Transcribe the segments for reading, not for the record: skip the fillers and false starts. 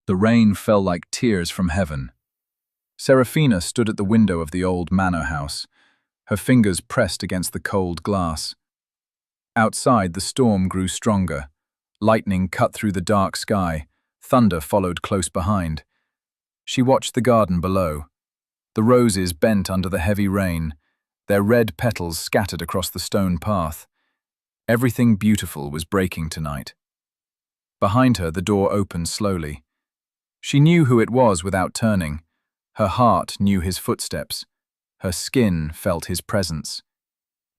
The rain fell like tears from heaven. Serafina stood at the window of the old manor house, her fingers pressed against the cold glass. Outside, the storm grew stronger. Lightning cut through the dark sky, thunder followed close behind. She watched the garden below. The roses bent under the heavy rain, their red petals scattered across the stone path. Everything beautiful was breaking tonight. Behind her, the door opened slowly. She knew who it was without turning. Her heart knew his footsteps. Her skin felt his presence.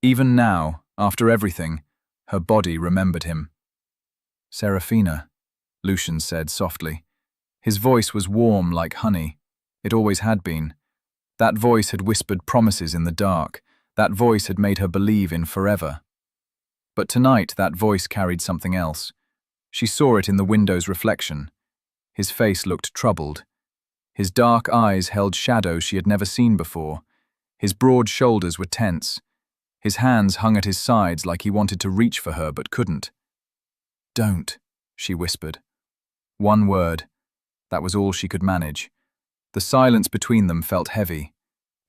Even now, after everything, her body remembered him. "Serafina," Lucian said softly. His voice was warm like honey. It always had been. That voice had whispered promises in the dark. That voice had made her believe in forever. But tonight that voice carried something else. She saw it in the window's reflection. His face looked troubled. His dark eyes held shadows she had never seen before. His broad shoulders were tense. His hands hung at his sides like he wanted to reach for her but couldn't. "Don't," she whispered. One word. That was all she could manage. The silence between them felt heavy.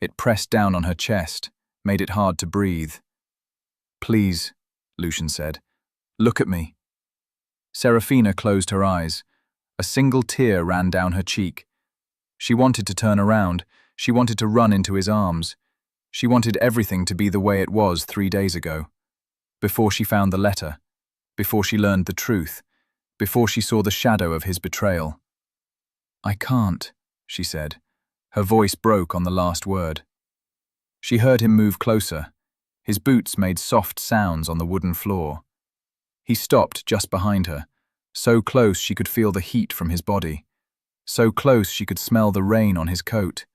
It pressed down on her chest, made it hard to breathe. "Please," Lucian said. "Look at me." Serafina closed her eyes. A single tear ran down her cheek. She wanted to turn around. She wanted to run into his arms. She wanted everything to be the way it was 3 days ago. Before she found the letter. Before she learned the truth. Before she saw the shadow of his betrayal. "I can't," she said. Her voice broke on the last word. She heard him move closer. His boots made soft sounds on the wooden floor. He stopped just behind her, so close she could feel the heat from his body, so close she could smell the rain on his coat.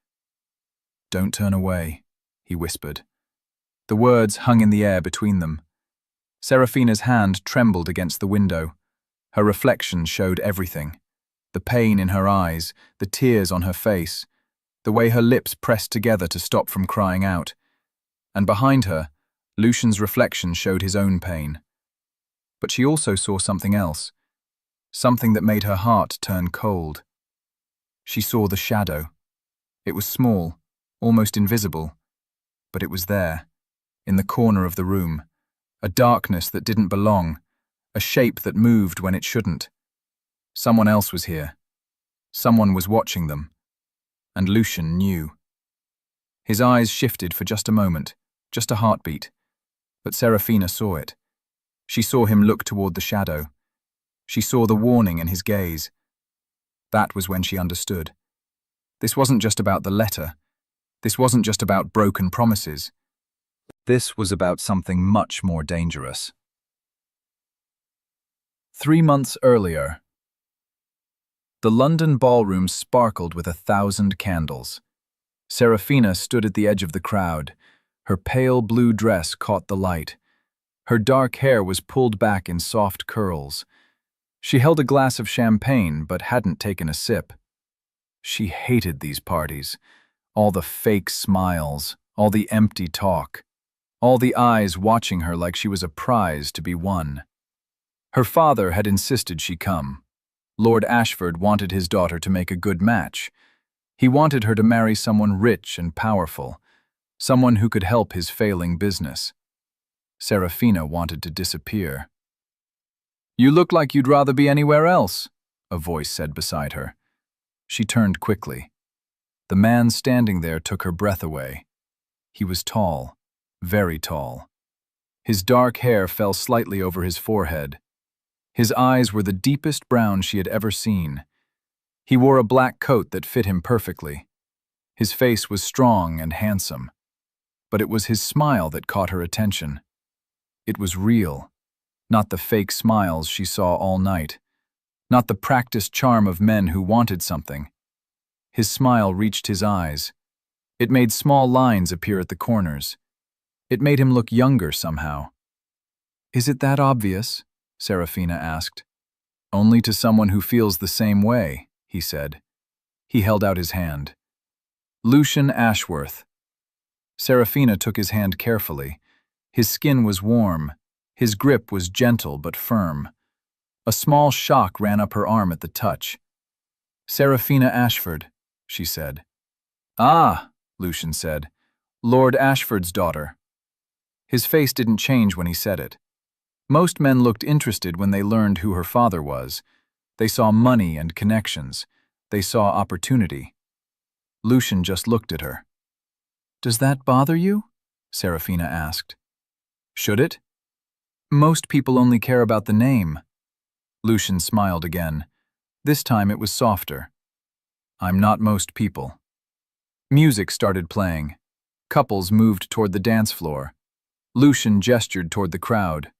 "Don't turn away," he whispered. The words hung in the air between them. Serafina's hand trembled against the window. Her reflection showed everything. The pain in her eyes, the tears on her face, the way her lips pressed together to stop from crying out. And behind her, Lucian's reflection showed his own pain. But she also saw something else, something that made her heart turn cold. She saw the shadow. It was small, almost invisible, but it was there, in the corner of the room, a darkness that didn't belong, a shape that moved when it shouldn't. Someone else was here. Someone was watching them. And Lucian knew. His eyes shifted for just a moment, just a heartbeat. But Serafina saw it. She saw him look toward the shadow. She saw the warning in his gaze. That was when she understood. This wasn't just about the letter. This wasn't just about broken promises. This was about something much more dangerous. 3 months earlier. The London ballroom sparkled with 1,000 candles. Serafina stood at the edge of the crowd. Her pale blue dress caught the light. Her dark hair was pulled back in soft curls. She held a glass of champagne but hadn't taken a sip. She hated these parties. All the fake smiles, all the empty talk, all the eyes watching her like she was a prize to be won. Her father had insisted she come. Lord Ashford wanted his daughter to make a good match. He wanted her to marry someone rich and powerful, someone who could help his failing business. Serafina wanted to disappear. "You look like you'd rather be anywhere else," a voice said beside her. She turned quickly. The man standing there took her breath away. He was tall, very tall. His dark hair fell slightly over his forehead. His eyes were the deepest brown she had ever seen. He wore a black coat that fit him perfectly. His face was strong and handsome. But it was his smile that caught her attention. It was real, not the fake smiles she saw all night, not the practiced charm of men who wanted something. His smile reached his eyes. It made small lines appear at the corners. It made him look younger somehow. "Is it that obvious?" Serafina asked. "Only to someone who feels the same way," he said. He held out his hand. "Lucian Ashworth." Serafina took his hand carefully. His skin was warm. His grip was gentle but firm. A small shock ran up her arm at the touch. Seraphina Ashford, she said. Ah, Lucian said. Lord Ashford's daughter. His face didn't change when he said it. Most men looked interested when they learned who her father was. They saw money and connections. They saw opportunity. Lucian just looked at her. Does that bother you? Seraphina asked. Should it? Most people only care about the name. Lucian smiled again. This time it was softer. I'm not most people. Music started playing. Couples moved toward the dance floor. Lucian gestured toward the crowd.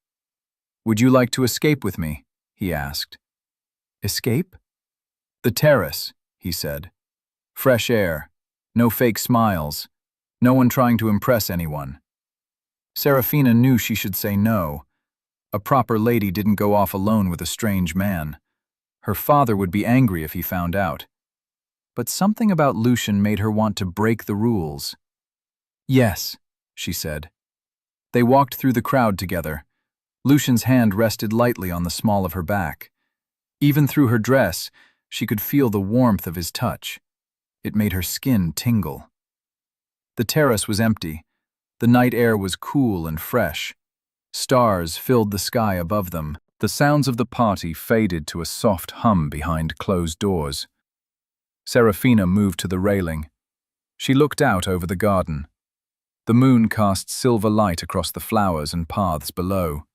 Would you like to escape with me? He asked. Escape? The terrace, he said. Fresh air. No fake smiles. No one trying to impress anyone. Seraphina knew she should say no. A proper lady didn't go off alone with a strange man. Her father would be angry if he found out. But something about Lucian made her want to break the rules. Yes, she said. They walked through the crowd together. Lucian's hand rested lightly on the small of her back. Even through her dress, she could feel the warmth of his touch. It made her skin tingle. The terrace was empty. The night air was cool and fresh. Stars filled the sky above them. The sounds of the party faded to a soft hum behind closed doors. Seraphina moved to the railing. She looked out over the garden. The moon cast silver light across the flowers and paths below.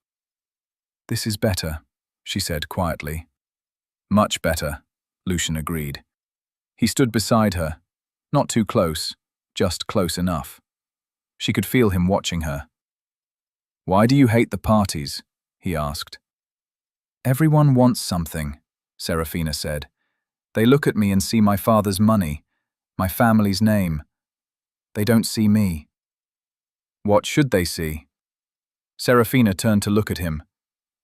This is better, she said quietly. Much better, Lucian agreed. He stood beside her, not too close, just close enough. She could feel him watching her. Why do you hate the parties? He asked. Everyone wants something, Seraphina said. They look at me and see my father's money, my family's name. They don't see me. What should they see? Seraphina turned to look at him.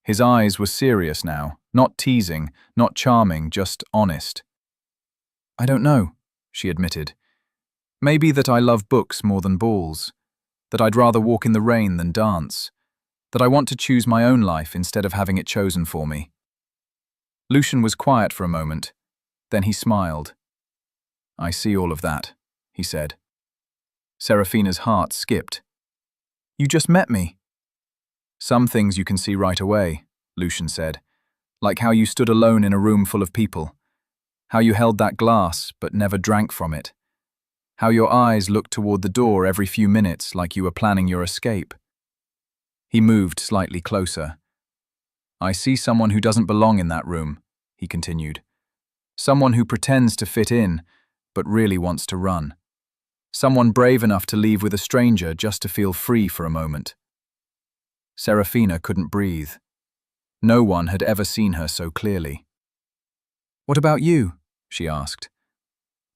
His eyes were serious now, not teasing, not charming, just honest. I don't know, she admitted. Maybe that I love books more than balls, that I'd rather walk in the rain than dance, that I want to choose my own life instead of having it chosen for me. Lucian was quiet for a moment. Then he smiled. I see all of that, he said. Seraphina's heart skipped. You just met me. Some things you can see right away, Lucian said, like how you stood alone in a room full of people, how you held that glass but never drank from it, how your eyes looked toward the door every few minutes like you were planning your escape. He moved slightly closer. I see someone who doesn't belong in that room, he continued. Someone who pretends to fit in, but really wants to run. Someone brave enough to leave with a stranger just to feel free for a moment. Seraphina couldn't breathe. No one had ever seen her so clearly. What about you? She asked.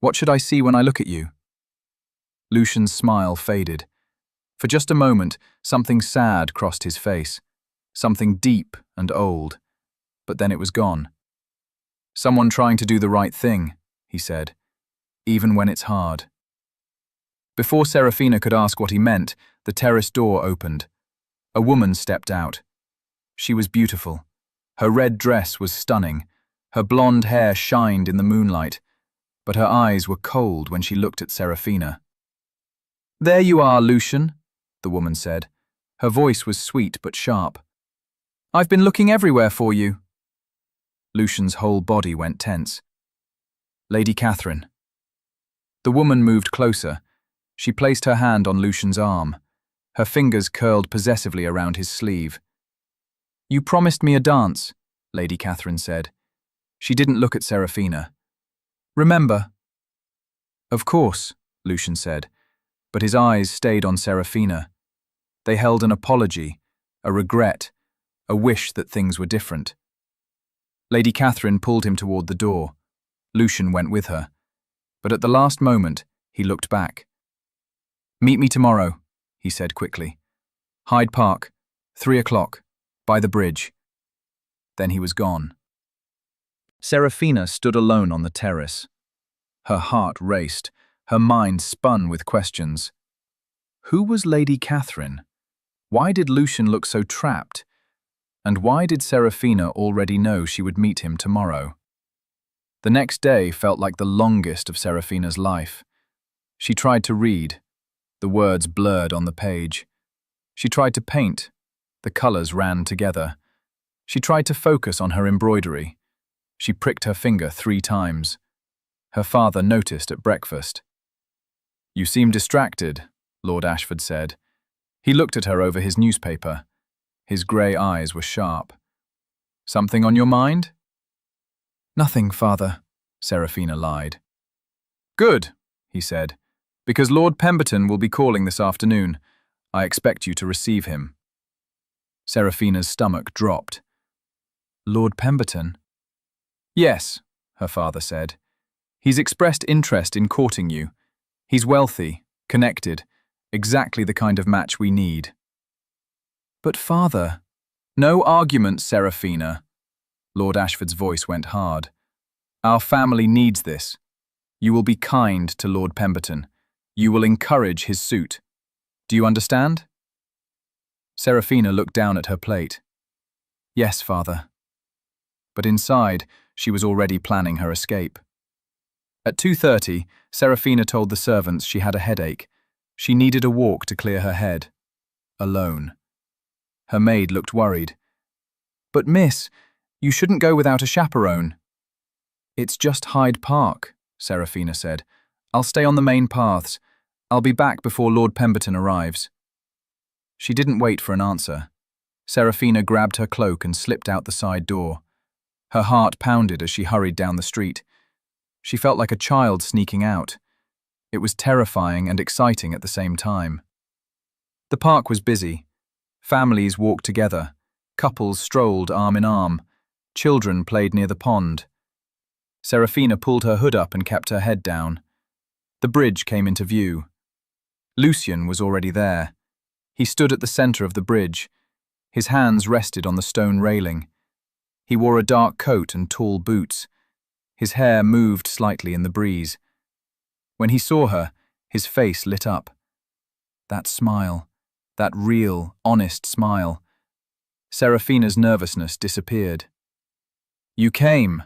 What should I see when I look at you? Lucian's smile faded. For just a moment, something sad crossed his face, something deep and old, but then it was gone. Someone trying to do the right thing, he said, even when it's hard. Before Seraphina could ask what he meant, the terrace door opened. A woman stepped out. She was beautiful. Her red dress was stunning. Her blonde hair shined in the moonlight, but her eyes were cold when she looked at Seraphina. There you are, Lucian, the woman said. Her voice was sweet but sharp. I've been looking everywhere for you. Lucian's whole body went tense. Lady Catherine. The woman moved closer. She placed her hand on Lucian's arm. Her fingers curled possessively around his sleeve. You promised me a dance, Lady Catherine said. She didn't look at Seraphina. Remember? Of course, Lucian said, but his eyes stayed on Seraphina. They held an apology, a regret, a wish that things were different. Lady Catherine pulled him toward the door. Lucian went with her. But at the last moment, he looked back. Meet me tomorrow, he said quickly. Hyde Park, 3 o'clock, by the bridge. Then he was gone. Seraphina stood alone on the terrace. Her heart raced, her mind spun with questions. Who was Lady Catherine? Why did Lucian look so trapped? And why did Seraphina already know she would meet him tomorrow? The next day felt like the longest of Serafina's life. She tried to read. The words blurred on the page. She tried to paint. The colors ran together. She tried to focus on her embroidery. She pricked her finger 3 times. Her father noticed at breakfast. "You seem distracted," Lord Ashford said. He looked at her over his newspaper. His grey eyes were sharp. "Something on your mind?" "Nothing, father," Serafina lied. "Good," he said, "because Lord Pemberton will be calling this afternoon. I expect you to receive him." Serafina's stomach dropped. "Lord Pemberton?" "Yes," her father said. "He's expressed interest in courting you. He's wealthy, connected, exactly the kind of match we need." "But father—" "No arguments, Serafina." Lord Ashford's voice went hard. "Our family needs this. You will be kind to Lord Pemberton. You will encourage his suit. Do you understand?" Serafina looked down at her plate. "Yes, father." But inside, she was already planning her escape. At 2:30, Serafina told the servants she had a headache. She needed a walk to clear her head. Alone. Her maid looked worried. "But miss, you shouldn't go without a chaperone." "It's just Hyde Park," Serafina said. "I'll stay on the main paths. I'll be back before Lord Pemberton arrives." She didn't wait for an answer. Serafina grabbed her cloak and slipped out the side door. Her heart pounded as she hurried down the street. She felt like a child sneaking out. It was terrifying and exciting at the same time. The park was busy. Families walked together. Couples strolled arm in arm. Children played near the pond. Serafina pulled her hood up and kept her head down. The bridge came into view. Lucian was already there. He stood at the center of the bridge. His hands rested on the stone railing. He wore a dark coat and tall boots. His hair moved slightly in the breeze. When he saw her, his face lit up. That smile, that real, honest smile. Serafina's nervousness disappeared. "You came,"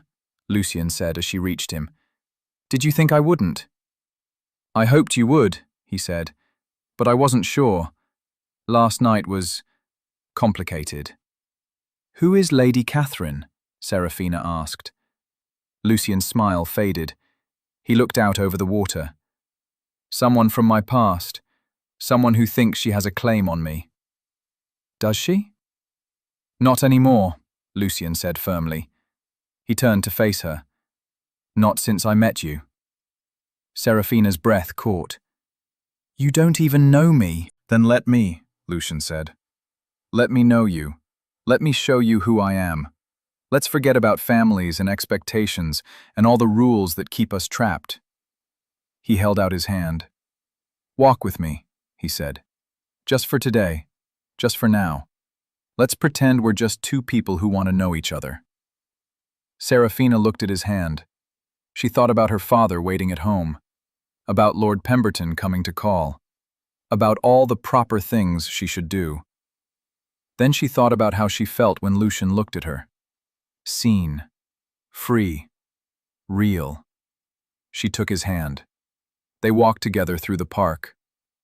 Lucian said as she reached him. "Did you think I wouldn't?" "I hoped you would," he said, "but I wasn't sure. Last night was complicated." "Who is Lady Catherine?" Serafina asked. Lucian's smile faded. He looked out over the water. "Someone from my past. Someone who thinks she has a claim on me." "Does she?" "Not anymore," Lucian said firmly. He turned to face her. "Not since I met you." Serafina's breath caught. "You don't even know me." "Then let me," Lucian said. "Let me know you. Let me show you who I am. Let's forget about families and expectations and all the rules that keep us trapped." He held out his hand. "Walk with me," he said. "Just for today. Just for now. Let's pretend we're just 2 people who want to know each other." Serafina looked at his hand. She thought about her father waiting at home, about Lord Pemberton coming to call, about all the proper things she should do. Then she thought about how she felt when Lucian looked at her. Seen. Free. Real. She took his hand. They walked together through the park.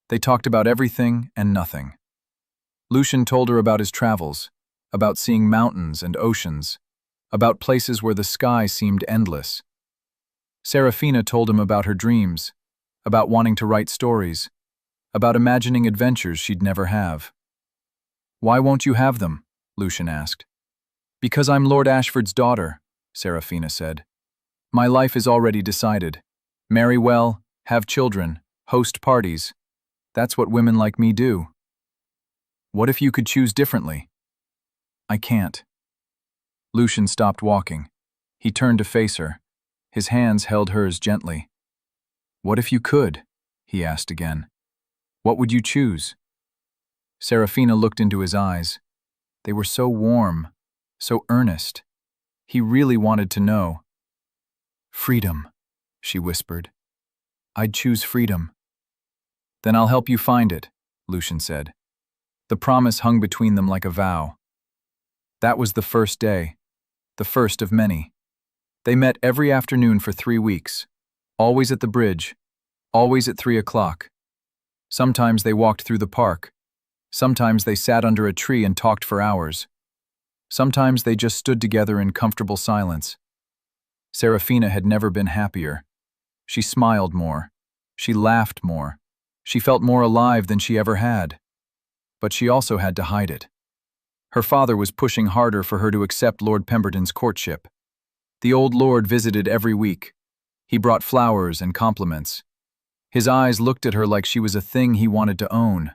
They talked about everything and nothing. Lucian told her about his travels, about seeing mountains and oceans, about places where the sky seemed endless. Serafina told him about her dreams, about wanting to write stories, about imagining adventures she'd never have. "Why won't you have them?" Lucian asked. "Because I'm Lord Ashford's daughter," Serafina said. "My life is already decided. Marry well, have children, host parties. That's what women like me do." "What if you could choose differently?" "I can't." Lucian stopped walking. He turned to face her. His hands held hers gently. "What if you could?" he asked again. "What would you choose?" Serafina looked into his eyes. They were so warm, so earnest. He really wanted to know. "Freedom," she whispered. "I'd choose freedom." "Then I'll help you find it," Lucian said. The promise hung between them like a vow. That was the first day, the first of many. They met every afternoon for 3 weeks, always at the bridge, always at 3 o'clock. Sometimes they walked through the park. Sometimes they sat under a tree and talked for hours. Sometimes they just stood together in comfortable silence. Serafina had never been happier. She smiled more. She laughed more. She felt more alive than she ever had. But she also had to hide it. Her father was pushing harder for her to accept Lord Pemberton's courtship. The old lord visited every week. He brought flowers and compliments. His eyes looked at her like she was a thing he wanted to own.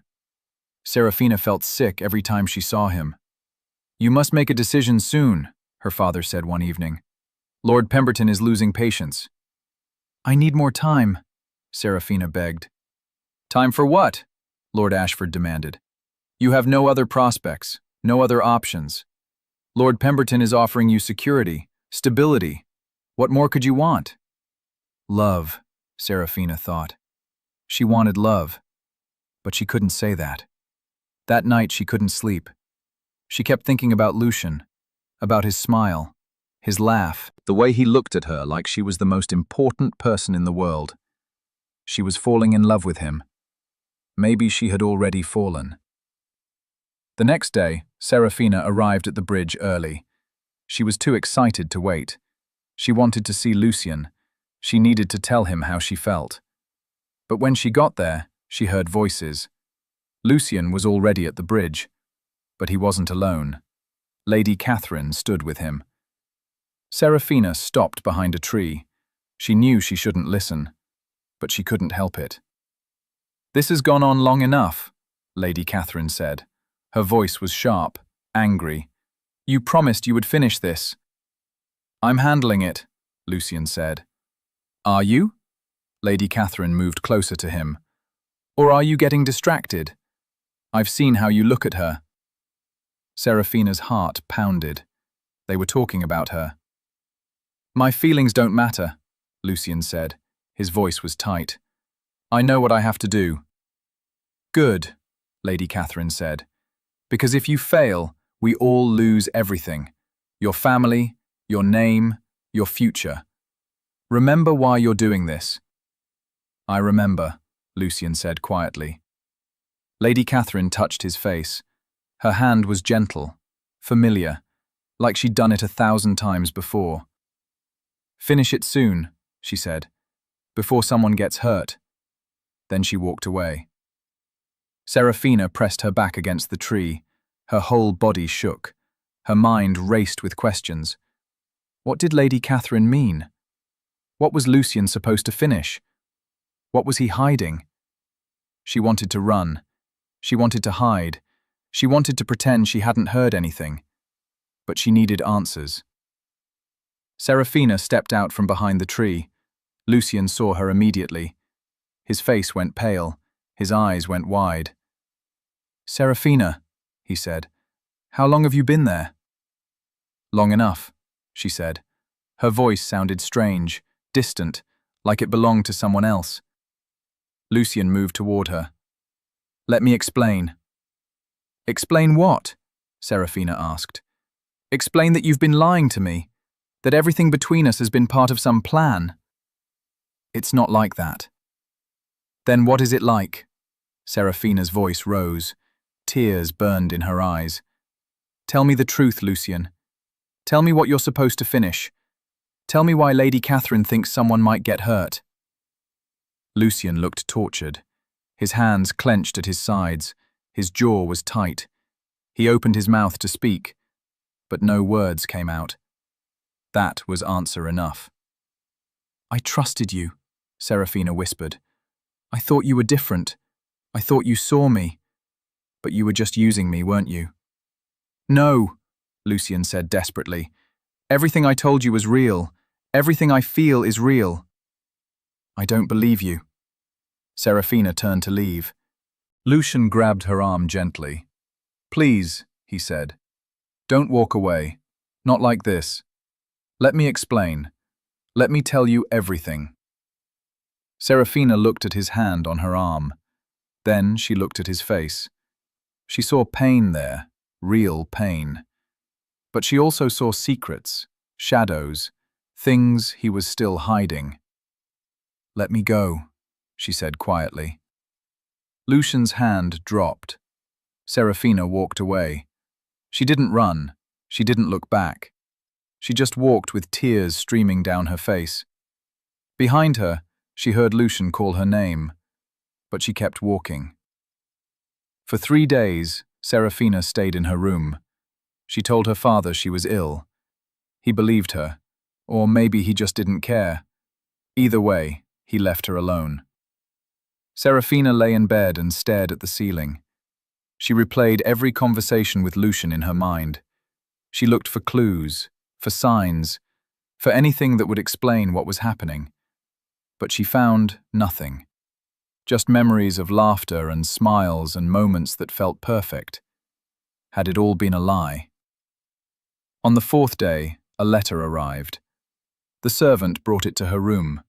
Serafina felt sick every time she saw him. "You must make a decision soon," her father said one evening. "Lord Pemberton is losing patience." "I need more time," Serafina begged. "Time for what?" Lord Ashford demanded. "You have no other prospects, no other options. Lord Pemberton is offering you security, stability. What more could you want?" Love, Serafina thought. She wanted love, but she couldn't say that. That night she couldn't sleep. She kept thinking about Lucian, about his smile, his laugh, the way he looked at her like she was the most important person in the world. She was falling in love with him. Maybe she had already fallen. The next day, Serafina arrived at the bridge early. She was too excited to wait. She wanted to see Lucian. She needed to tell him how she felt. But when she got there, she heard voices. Lucian was already at the bridge, but he wasn't alone. Lady Catherine stood with him. Serafina stopped behind a tree. She knew she shouldn't listen, but she couldn't help it. "This has gone on long enough," Lady Catherine said. Her voice was sharp, angry. "You promised you would finish this." "I'm handling it," Lucian said. "Are you?" Lady Catherine moved closer to him. "Or are you getting distracted? I've seen how you look at her." Serafina's heart pounded. They were talking about her. "My feelings don't matter," Lucian said. His voice was tight. "I know what I have to do." "Good," Lady Catherine said. "Because if you fail, we all lose everything. Your family, your name, your future. Remember why you're doing this." "I remember," Lucian said quietly. Lady Catherine touched his face. Her hand was gentle, familiar, like she'd done it 1,000 times before. "Finish it soon," she said, "before someone gets hurt." Then she walked away. Serafina pressed her back against the tree. Her whole body shook. Her mind raced with questions. What did Lady Catherine mean? What was Lucian supposed to finish? What was he hiding? She wanted to run. She wanted to hide. She wanted to pretend she hadn't heard anything. But she needed answers. Serafina stepped out from behind the tree. Lucian saw her immediately. His face went pale. His eyes went wide. "Serafina," he said, "how long have you been there?" "Long enough," she said. Her voice sounded strange, distant, like it belonged to someone else. Lucian moved toward her. "Let me explain." "Explain what?" Serafina asked. "Explain that you've been lying to me, that everything between us has been part of some plan." "It's not like that." "Then what is it like?" Serafina's voice rose. Tears burned in her eyes. "Tell me the truth, Lucian. Tell me what you're supposed to finish. Tell me why Lady Catherine thinks someone might get hurt." Lucian looked tortured. His hands clenched at his sides. His jaw was tight. He opened his mouth to speak, but no words came out. That was answer enough. "I trusted you," Serafina whispered. "I thought you were different. I thought you saw me. But you were just using me, weren't you?" "No," Lucian said desperately. "Everything I told you was real. Everything I feel is real." "I don't believe you." Serafina turned to leave. Lucian grabbed her arm gently. "Please," he said. "Don't walk away. Not like this. Let me explain. Let me tell you everything." Serafina looked at his hand on her arm. Then she looked at his face. She saw pain there, real pain. But she also saw secrets, shadows, things he was still hiding. "Let me go," she said quietly. Lucian's hand dropped. Serafina walked away. She didn't run. She didn't look back. She just walked with tears streaming down her face. Behind her, she heard Lucian call her name, but she kept walking. For 3 days, Serafina stayed in her room. She told her father she was ill. He believed her, or maybe he just didn't care. Either way, he left her alone. Serafina lay in bed and stared at the ceiling. She replayed every conversation with Lucian in her mind. She looked for clues, for signs, for anything that would explain what was happening. But she found nothing. Just memories of laughter and smiles and moments that felt perfect. Had it all been a lie? On the 4th day, a letter arrived. The servant brought it to her room.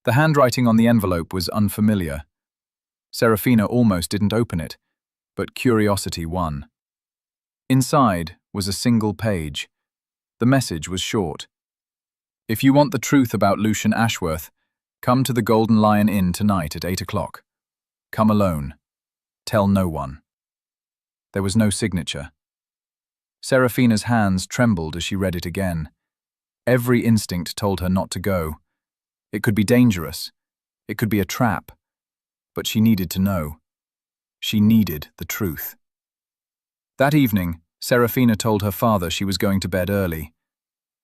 The handwriting on the envelope was unfamiliar. Serafina almost didn't open it, but curiosity won. Inside was a single page. The message was short. "If you want the truth about Lucian Ashworth, come to the Golden Lion Inn tonight at 8 o'clock. Come alone. Tell no one." There was no signature. Serafina's hands trembled as she read it again. Every instinct told her not to go. It could be dangerous. It could be a trap. But she needed to know. She needed the truth. That evening, Serafina told her father she was going to bed early.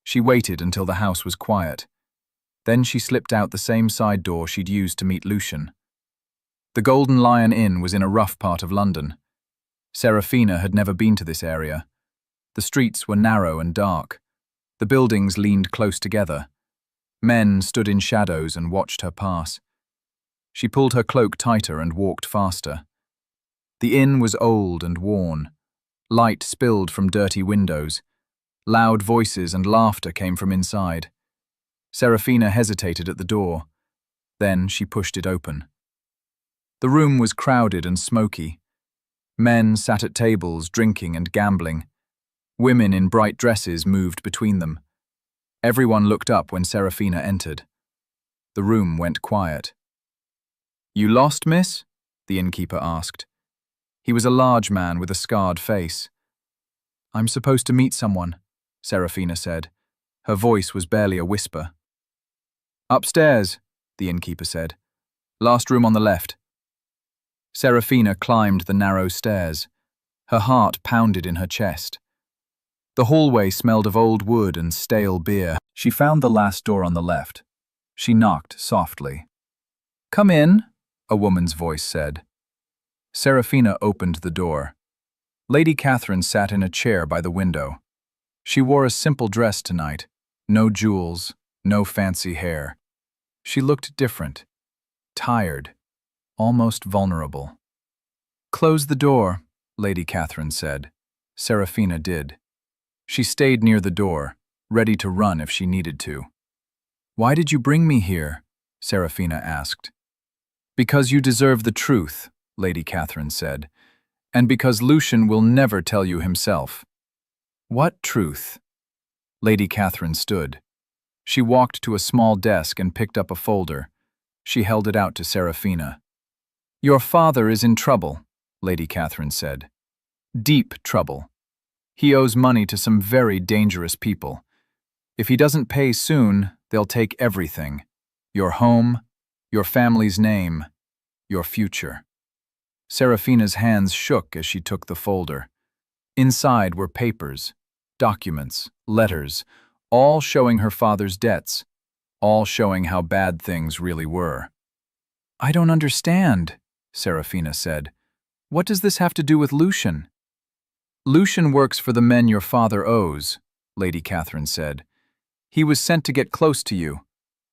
She waited until the house was quiet. Then she slipped out the same side door she'd used to meet Lucian. The Golden Lion Inn was in a rough part of London. Serafina had never been to this area. The streets were narrow and dark. The buildings leaned close together. Men stood in shadows and watched her pass. She pulled her cloak tighter and walked faster. The inn was old and worn. Light spilled from dirty windows. Loud voices and laughter came from inside. Serafina hesitated at the door. Then she pushed it open. The room was crowded and smoky. Men sat at tables drinking and gambling. Women in bright dresses moved between them. Everyone looked up when Serafina entered. The room went quiet. "You lost, miss?" the innkeeper asked. He was a large man with a scarred face. "I'm supposed to meet someone," Serafina said. Her voice was barely a whisper. "Upstairs," the innkeeper said. "Last room on the left." Serafina climbed the narrow stairs. Her heart pounded in her chest. The hallway smelled of old wood and stale beer. She found the last door on the left. She knocked softly. "Come in," a woman's voice said. Serafina opened the door. Lady Catherine sat in a chair by the window. She wore a simple dress tonight. No jewels, no fancy hair. She looked different, tired, almost vulnerable. "Close the door," Lady Catherine said. Serafina did. She stayed near the door, ready to run if she needed to. "Why did you bring me here?" Serafina asked. "Because you deserve the truth," Lady Catherine said, "and because Lucian will never tell you himself." "What truth?" Lady Catherine stood. She walked to a small desk and picked up a folder. She held it out to Serafina. "Your father is in trouble," Lady Catherine said. "Deep trouble. He owes money to some very dangerous people. If he doesn't pay soon, they'll take everything. Your home, your family's name, your future." Serafina's hands shook as she took the folder. Inside were papers, documents, letters, all showing her father's debts, all showing how bad things really were. "I don't understand," Serafina said. "What does this have to do with Lucian?" "Lucian works for the men your father owes," Lady Catherine said. "He was sent to get close to you,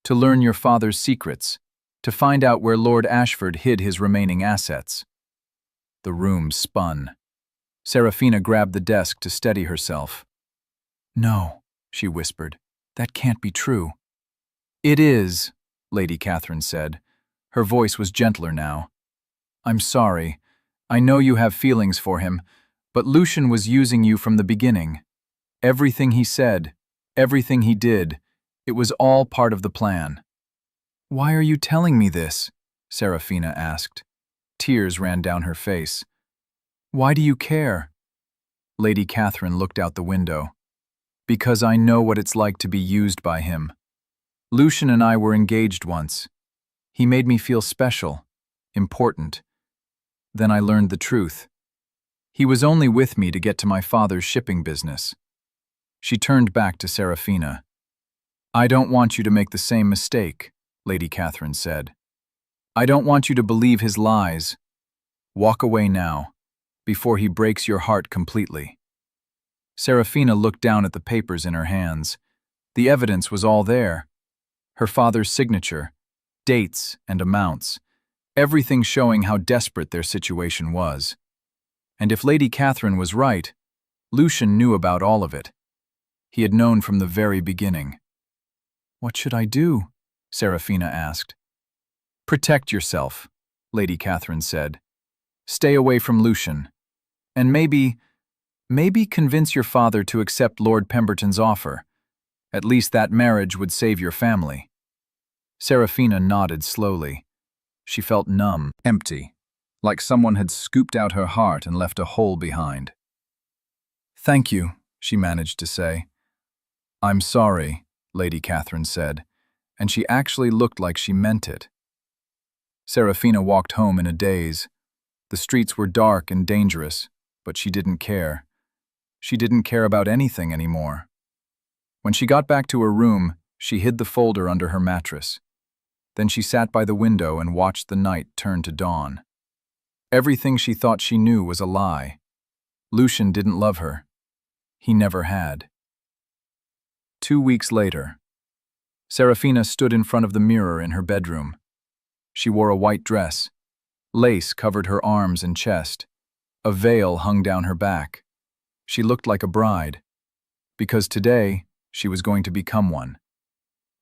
to learn your father's secrets, to find out where Lord Ashford hid his remaining assets." The room spun. Serafina grabbed the desk to steady herself. "No," she whispered. "That can't be true." "It is," Lady Catherine said. Her voice was gentler now. "I'm sorry. I know you have feelings for him, but Lucian was using you from the beginning. Everything he said, everything he did, It was all part of the plan. "Why are you telling me this?" Serafina asked. Tears ran down her face. "Why do you care?" Lady Catherine looked out the window. "Because I know what it's like to be used by him. Lucian and I were engaged once. He made me feel special, important. Then I learned the truth. He was only with me to get to my father's shipping business." She turned back to Serafina. "I don't want you to make the same mistake," Lady Catherine said. "I don't want you to believe his lies. Walk away now, before he breaks your heart completely." Serafina looked down at the papers in her hands. The evidence was all there. Her father's signature, dates and amounts, everything showing how desperate their situation was. And if Lady Catherine was right, Lucian knew about all of it. He had known from the very beginning. "What should I do?" Serafina asked. "Protect yourself," Lady Catherine said. "Stay away from Lucian. And maybe convince your father to accept Lord Pemberton's offer. At least that marriage would save your family." Serafina nodded slowly. She felt numb, empty, like someone had scooped out her heart and left a hole behind. "Thank you," she managed to say. "I'm sorry," Lady Catherine said, and she actually looked like she meant it. Serafina walked home in a daze. The streets were dark and dangerous, but she didn't care. She didn't care about anything anymore. When she got back to her room, she hid the folder under her mattress. Then she sat by the window and watched the night turn to dawn. Everything she thought she knew was a lie. Lucian didn't love her. He never had. 2 weeks later, Serafina stood in front of the mirror in her bedroom. She wore a white dress. Lace covered her arms and chest. A veil hung down her back. She looked like a bride, because today she was going to become one.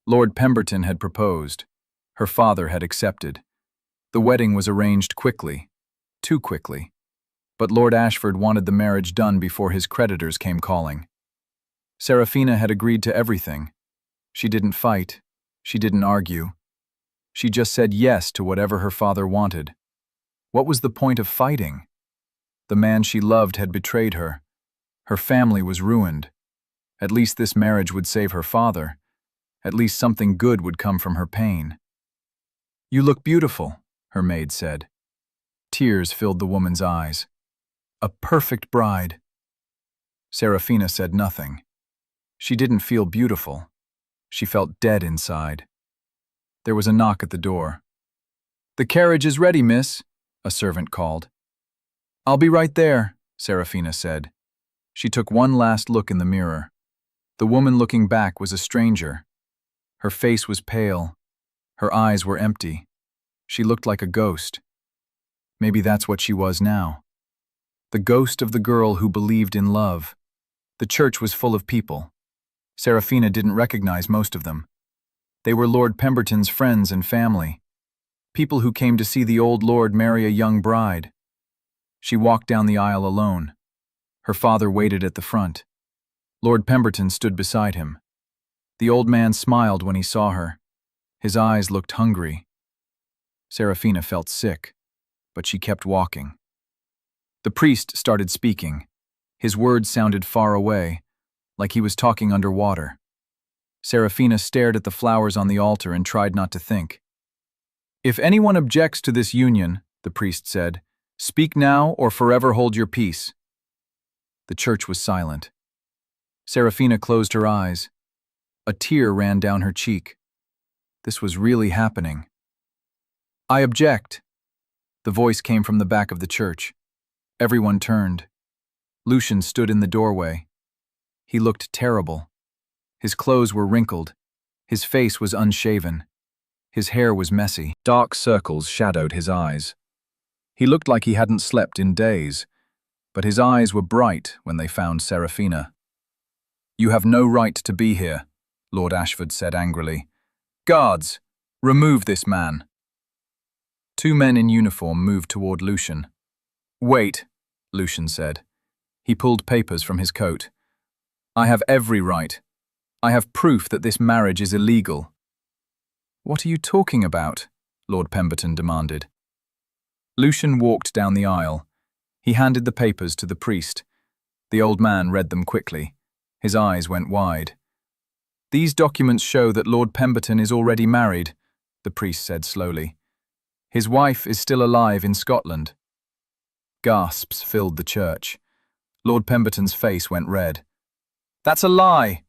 Lord Pemberton had proposed. Her father had accepted. The wedding was arranged quickly, too quickly. But Lord Ashford wanted the marriage done before his creditors came calling. Serafina had agreed to everything. She didn't fight. She didn't argue. She just said yes to whatever her father wanted. What was the point of fighting? The man she loved had betrayed her. Her family was ruined. At least this marriage would save her father. At least something good would come from her pain. "You look beautiful," her maid said. Tears filled the woman's eyes. "A perfect bride." Serafina said nothing. She didn't feel beautiful. She felt dead inside. There was a knock at the door. "The carriage is ready, miss," a servant called. "I'll be right there," Serafina said. She took one last look in the mirror. The woman looking back was a stranger. Her face was pale. Her eyes were empty. She looked like a ghost. Maybe that's what she was now. The ghost of the girl who believed in love. The church was full of people. Serafina didn't recognize most of them. They were Lord Pemberton's friends and family. People who came to see the old lord marry a young bride. She walked down the aisle alone. Her father waited at the front. Lord Pemberton stood beside him. The old man smiled when he saw her. His eyes looked hungry. Serafina felt sick, but she kept walking. The priest started speaking. His words sounded far away, like he was talking underwater. Serafina stared at the flowers on the altar and tried not to think. "If anyone objects to this union," the priest said, "speak now or forever hold your peace." The church was silent. Serafina closed her eyes. A tear ran down her cheek. This was really happening. "I object." The voice came from the back of the church. Everyone turned. Lucian stood in the doorway. He looked terrible. His clothes were wrinkled. His face was unshaven. His hair was messy. Dark circles shadowed his eyes. He looked like he hadn't slept in days, but his eyes were bright when they found Serafina. "You have no right to be here," Lord Ashford said angrily. "Guards, remove this man." 2 men in uniform moved toward Lucian. "Wait," Lucian said. He pulled papers from his coat. "I have every right. I have proof that this marriage is illegal." "What are you talking about?" Lord Pemberton demanded. Lucian walked down the aisle. He handed the papers to the priest. The old man read them quickly. His eyes went wide. "These documents show that Lord Pemberton is already married," the priest said slowly. "His wife is still alive in Scotland." Gasps filled the church. Lord Pemberton's face went red. "That's a lie!"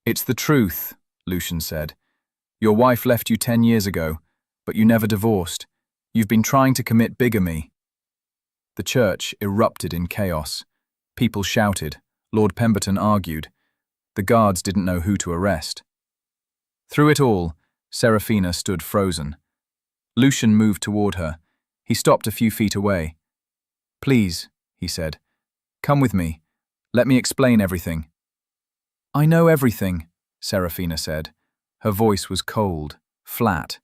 "It's the truth," Lucian said. "Your wife left you 10 years ago, but you never divorced. You've been trying to commit bigamy." The church erupted in chaos. People shouted. Lord Pemberton argued. The guards didn't know who to arrest. Through it all, Seraphina stood frozen. Lucian moved toward her. He stopped a few feet away. "Please," he said, "come with me. Let me explain everything." "I know everything," Seraphina said. Her voice was cold, flat.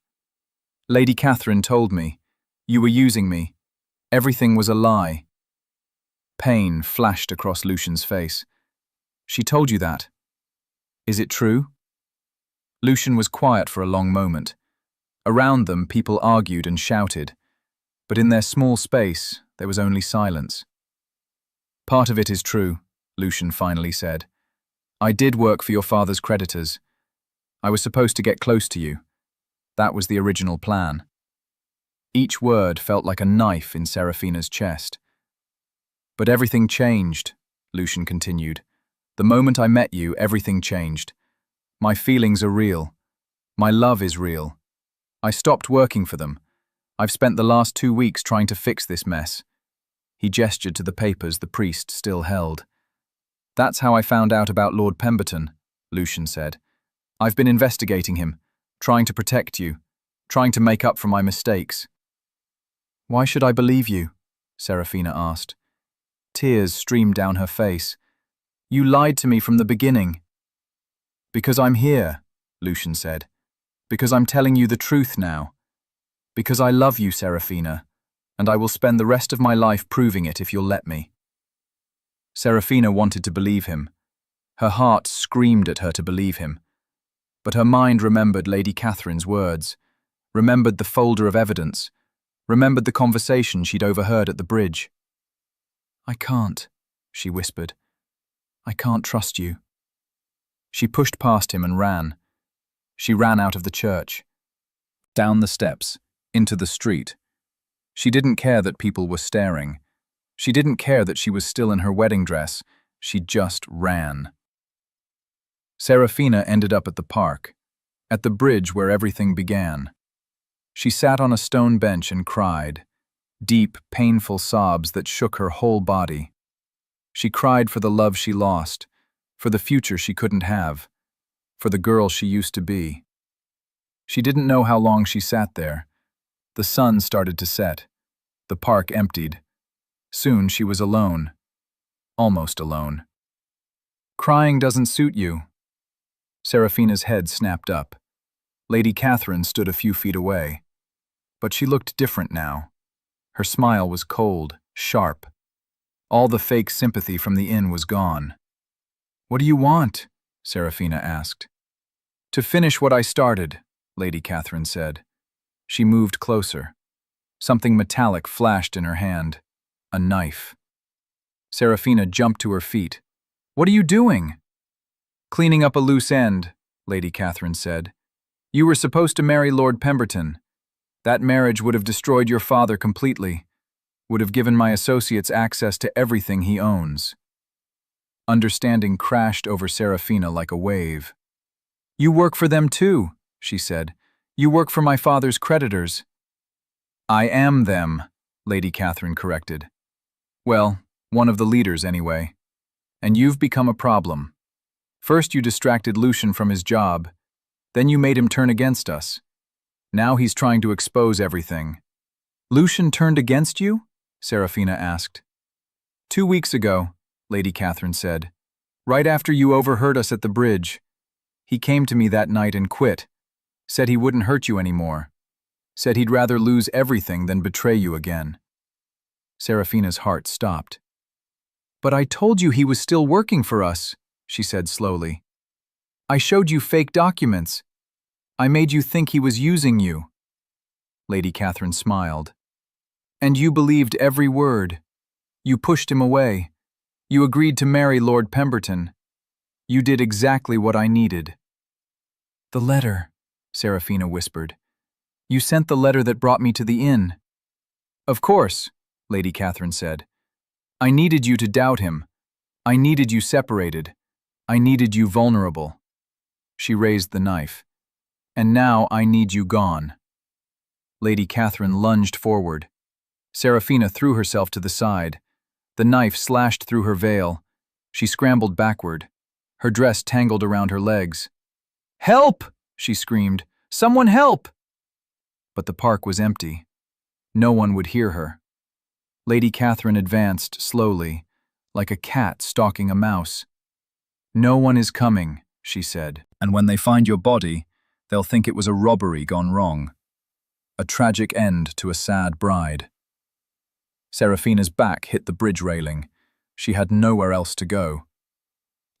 "Lady Catherine told me. You were using me. Everything was a lie." Pain flashed across Lucian's face. "She told you that? Is it true?" Lucian was quiet for a long moment. Around them, people argued and shouted. But in their small space, there was only silence. "Part of it is true," Lucian finally said. "I did work for your father's creditors. I was supposed to get close to you. That was the original plan." Each word felt like a knife in Seraphina's chest. "But everything changed," Lucian continued. "The moment I met you, everything changed. My feelings are real. My love is real. I stopped working for them. I've spent the last 2 weeks trying to fix this mess." He gestured to the papers the priest still held. "That's how I found out about Lord Pemberton," Lucian said. "I've been investigating him, trying to protect you, trying to make up for my mistakes." "Why should I believe you?" Seraphina asked. Tears streamed down her face. "You lied to me from the beginning." "Because I'm here," Lucian said. "Because I'm telling you the truth now. Because I love you, Seraphina, and I will spend the rest of my life proving it if you'll let me." Seraphina wanted to believe him. Her heart screamed at her to believe him. But her mind remembered Lady Catherine's words, remembered the folder of evidence, remembered the conversation she'd overheard at the bridge. "I can't," she whispered. "I can't trust you." She pushed past him and ran. She ran out of the church, down the steps, into the street. She didn't care that people were staring. She didn't care that she was still in her wedding dress. She just ran. Seraphina ended up at the park, at the bridge where everything began. She sat on a stone bench and cried, deep, painful sobs that shook her whole body. She cried for the love she lost, for the future she couldn't have, for the girl she used to be. She didn't know how long she sat there. The sun started to set. The park emptied. Soon she was alone. Almost alone. "Crying doesn't suit you." Seraphina's head snapped up. Lady Catherine stood a few feet away. But she looked different now. Her smile was cold, sharp. All the fake sympathy from the inn was gone. "What do you want?" Seraphina asked. "To finish what I started," Lady Catherine said. She moved closer. Something metallic flashed in her hand. A knife. Seraphina jumped to her feet. "What are you doing?" "Cleaning up a loose end," Lady Catherine said. "You were supposed to marry Lord Pemberton. That marriage would have destroyed your father completely, would have given my associates access to everything he owns." Understanding crashed over Seraphina like a wave. "You work for them too," she said. "You work for my father's creditors." "I am them," Lady Catherine corrected. "Well, one of the leaders anyway. And you've become a problem. First you distracted Lucian from his job, then you made him turn against us. Now he's trying to expose everything." "Lucian turned against you?" Seraphina asked. 2 weeks ago, Lady Catherine said, "right after you overheard us at the bridge. He came to me that night and quit, said he wouldn't hurt you anymore, said he'd rather lose everything than betray you again." Seraphina's heart stopped. "But I told you he was still working for us," she said slowly. I showed you fake documents. I made you think he was using you." Lady Catherine smiled. "And you believed every word. You pushed him away. You agreed to marry Lord Pemberton. You did exactly what I needed." "The letter," Serafina whispered. "You sent the letter that brought me to the inn." "Of course," Lady Catherine said. "I needed you to doubt him. I needed you separated. I needed you vulnerable." She raised the knife. "And now I need you gone." Lady Catherine lunged forward. Serafina threw herself to the side. The knife slashed through her veil. She scrambled backward. Her dress tangled around her legs. "Help!" she screamed. "Someone help!" But the park was empty. No one would hear her. Lady Catherine advanced slowly, like a cat stalking a mouse. "No one is coming," she said, "and when they find your body, they'll think it was a robbery gone wrong. A tragic end to a sad bride." Serafina's back hit the bridge railing. She had nowhere else to go.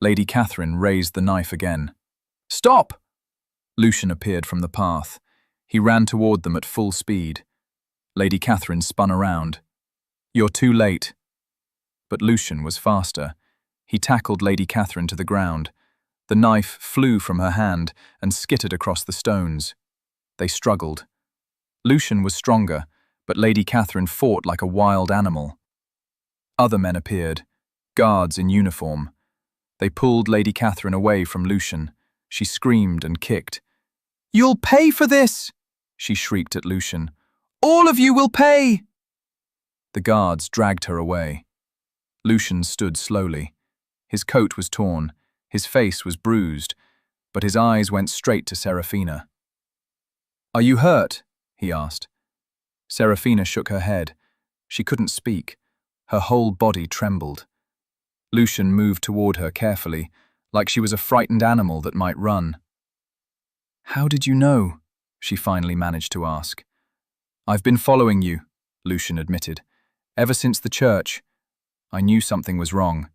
Lady Catherine raised the knife again. "Stop!" Lucian appeared from the path. He ran toward them at full speed. Lady Catherine spun around. "You're too late." But Lucian was faster. He tackled Lady Catherine to the ground. The knife flew from her hand and skittered across the stones. They struggled. Lucian was stronger, but Lady Catherine fought like a wild animal. Other men appeared, guards in uniform. They pulled Lady Catherine away from Lucian. She screamed and kicked. "You'll pay for this!" she shrieked at Lucian. "All of you will pay!" The guards dragged her away. Lucian stood slowly. His coat was torn, his face was bruised, but his eyes went straight to Serafina. "Are you hurt?" he asked. Serafina shook her head. She couldn't speak. Her whole body trembled. Lucian moved toward her carefully, like she was a frightened animal that might run. "How did you know?" she finally managed to ask. "I've been following you," Lucian admitted. "Ever since the church. I knew something was wrong.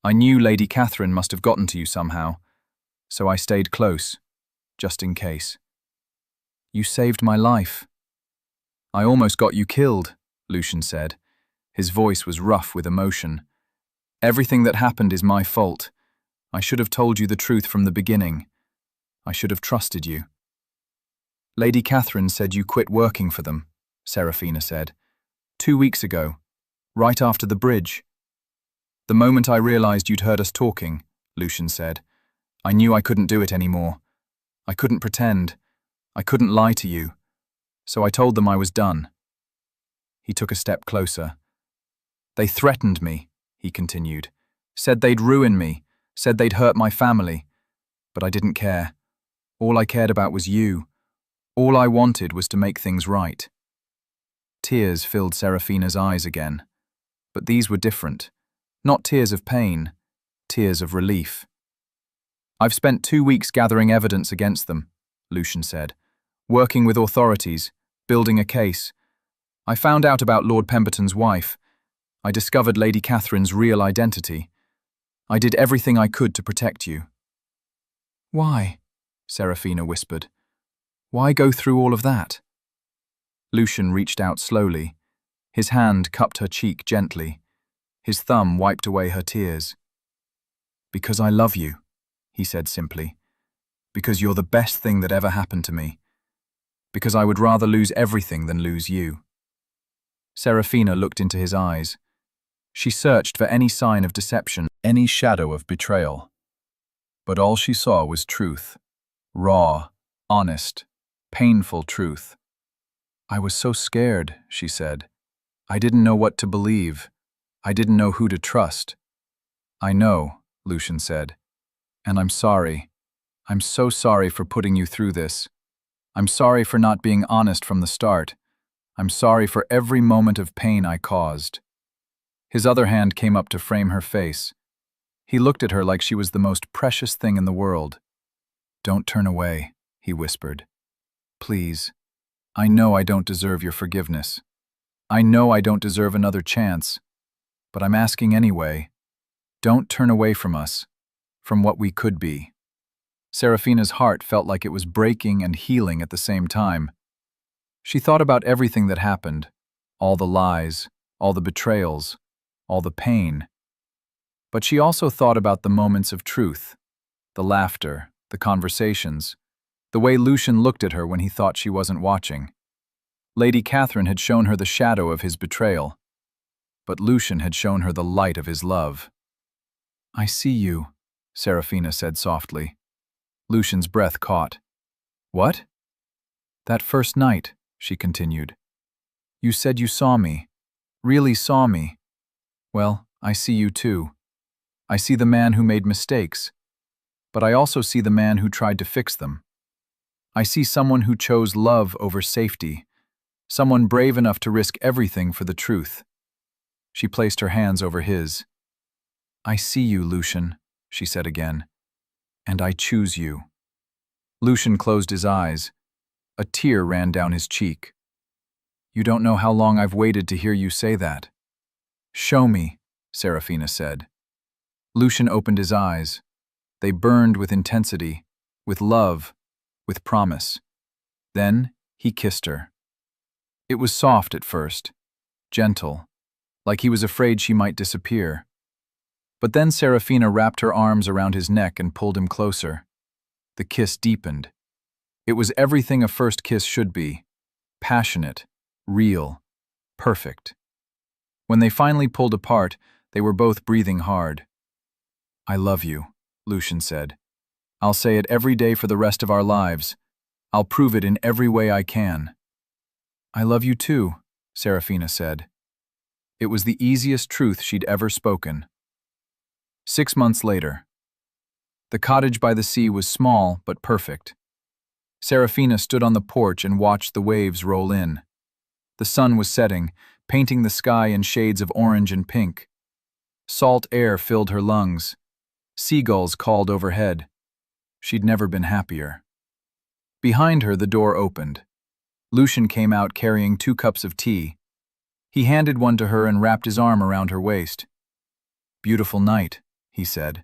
I knew Lady Catherine must have gotten to you somehow, so I stayed close, just in case." "You saved my life." "I almost got you killed," Lucian said. His voice was rough with emotion. "Everything that happened is my fault. I should have told you the truth from the beginning. I should have trusted you." "Lady Catherine said you quit working for them," Serafina said. 2 weeks ago, right after the bridge." "The moment I realized you'd heard us talking," Lucian said, "I knew I couldn't do it anymore. I couldn't pretend. I couldn't lie to you. So I told them I was done." He took a step closer. "They threatened me," he continued. "Said they'd ruin me, said they'd hurt my family. But I didn't care. All I cared about was you. All I wanted was to make things right." Tears filled Serafina's eyes again. But these were different. Not tears of pain, tears of relief. "I've spent 2 weeks gathering evidence against them," Lucian said. "Working with authorities, building a case. I found out about Lord Pemberton's wife. I discovered Lady Catherine's real identity. I did everything I could to protect you." "Why?" Serafina whispered. "Why go through all of that?" Lucian reached out slowly. His hand cupped her cheek gently. His thumb wiped away her tears. "Because I love you," he said simply. "Because you're the best thing that ever happened to me. Because I would rather lose everything than lose you." Serafina looked into his eyes. She searched for any sign of deception, any shadow of betrayal. But all she saw was truth. Raw, honest, painful truth. "I was so scared," she said. "I didn't know what to believe. I didn't know who to trust." "I know," Lucian said. "And I'm sorry. I'm so sorry for putting you through this. I'm sorry for not being honest from the start. I'm sorry for every moment of pain I caused." His other hand came up to frame her face. He looked at her like she was the most precious thing in the world. "Don't turn away," he whispered. "Please. I know I don't deserve your forgiveness. I know I don't deserve another chance. But I'm asking anyway. Don't turn away from us, from what we could be." Serafina's heart felt like it was breaking and healing at the same time. She thought about everything that happened, all the lies, all the betrayals, all the pain. But she also thought about the moments of truth, the laughter, the conversations, the way Lucian looked at her when he thought she wasn't watching. Lady Catherine had shown her the shadow of his betrayal, but Lucian had shown her the light of his love. "I see you," Serafina said softly. Lucian's breath caught. "What?" "That first night," she continued. "You said you saw me, really saw me. Well, I see you too. I see the man who made mistakes, but I also see the man who tried to fix them. I see someone who chose love over safety, someone brave enough to risk everything for the truth." She placed her hands over his. "I see you, Lucian," she said again, "and I choose you." Lucian closed his eyes. A tear ran down his cheek. "You don't know how long I've waited to hear you say that." "Show me," Serafina said. Lucian opened his eyes. They burned with intensity, with love, with promise. Then he kissed her. It was soft at first, gentle, like he was afraid she might disappear. But then Serafina wrapped her arms around his neck and pulled him closer. The kiss deepened. It was everything a first kiss should be: passionate, real, perfect. When they finally pulled apart, they were both breathing hard. "I love you," Lucian said. "I'll say it every day for the rest of our lives. I'll prove it in every way I can." "I love you too," Serafina said. It was the easiest truth she'd ever spoken. 6 months later. The cottage by the sea was small but perfect. Serafina stood on the porch and watched the waves roll in. The sun was setting, painting the sky in shades of orange and pink. Salt air filled her lungs. Seagulls called overhead. She'd never been happier. Behind her, the door opened. Lucian came out carrying 2 cups of tea. He handed one to her and wrapped his arm around her waist. "Beautiful night," he said.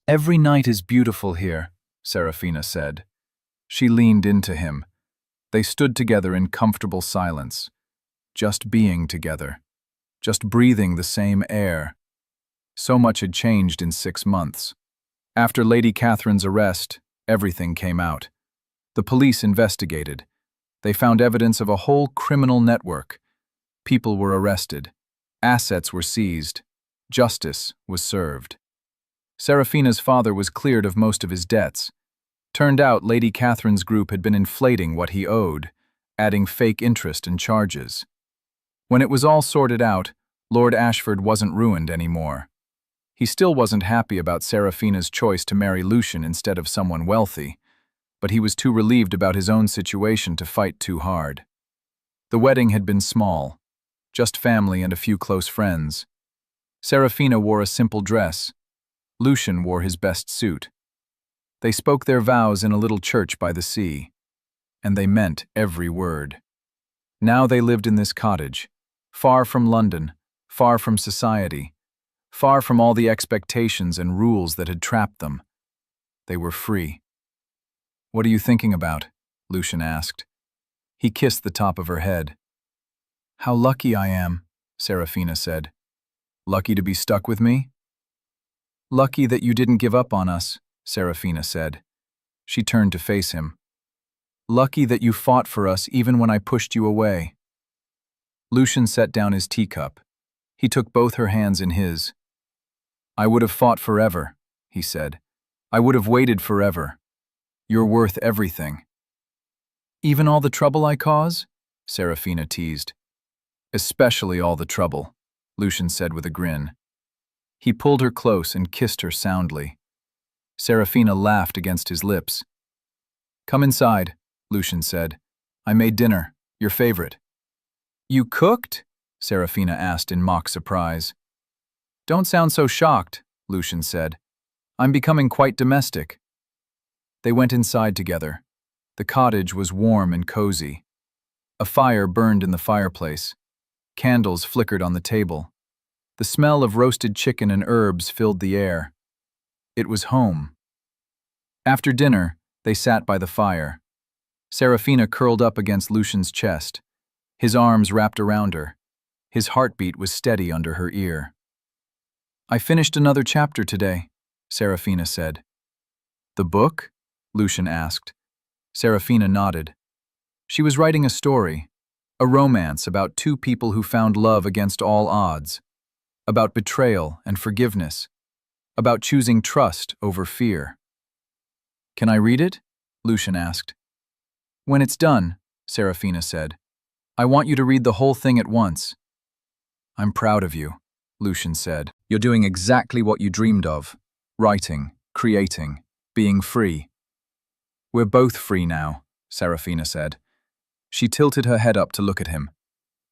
"Every night is beautiful here," Serafina said. She leaned into him. They stood together in comfortable silence, just being together, just breathing the same air. So much had changed in 6 months. After Lady Catherine's arrest, everything came out. The police investigated. They found evidence of a whole criminal network. People were arrested. Assets were seized. Justice was served. Serafina's father was cleared of most of his debts. Turned out Lady Catherine's group had been inflating what he owed, adding fake interest and charges. When it was all sorted out, Lord Ashford wasn't ruined anymore. He still wasn't happy about Serafina's choice to marry Lucian instead of someone wealthy, but he was too relieved about his own situation to fight too hard. The wedding had been small, just family and a few close friends. Serafina wore a simple dress. Lucian wore his best suit. They spoke their vows in a little church by the sea, and they meant every word. Now they lived in this cottage, far from London, far from society, far from all the expectations and rules that had trapped them. They were free. "What are you thinking about?" Lucian asked. He kissed the top of her head. "How lucky I am," Serafina said. "Lucky to be stuck with me?" "Lucky that you didn't give up on us," Serafina said. She turned to face him. "Lucky that you fought for us even when I pushed you away." Lucian set down his teacup. He took both her hands in his. "I would have fought forever," he said. "I would have waited forever. You're worth everything." "Even all the trouble I cause?" Serafina teased. "Especially all the trouble," Lucian said with a grin. He pulled her close and kissed her soundly. Serafina laughed against his lips. "Come inside," Lucian said. "I made dinner, your favorite." "You cooked?" Serafina asked in mock surprise. "Don't sound so shocked," Lucian said. "I'm becoming quite domestic." They went inside together. The cottage was warm and cozy. A fire burned in the fireplace. Candles flickered on the table. The smell of roasted chicken and herbs filled the air. It was home. After dinner, they sat by the fire. Serafina curled up against Lucian's chest, his arms wrapped around her. His heartbeat was steady under her ear. "I finished another chapter today," Serafina said. "The book?" Lucian asked. Serafina nodded. She was writing a story, a romance about two people who found love against all odds, about betrayal and forgiveness, about choosing trust over fear. "Can I read it?" Lucian asked. "When it's done," Serafina said. "I want you to read the whole thing at once." "I'm proud of you," Lucian said. "You're doing exactly what you dreamed of. Writing, creating, being free." "We're both free now," Serafina said. She tilted her head up to look at him.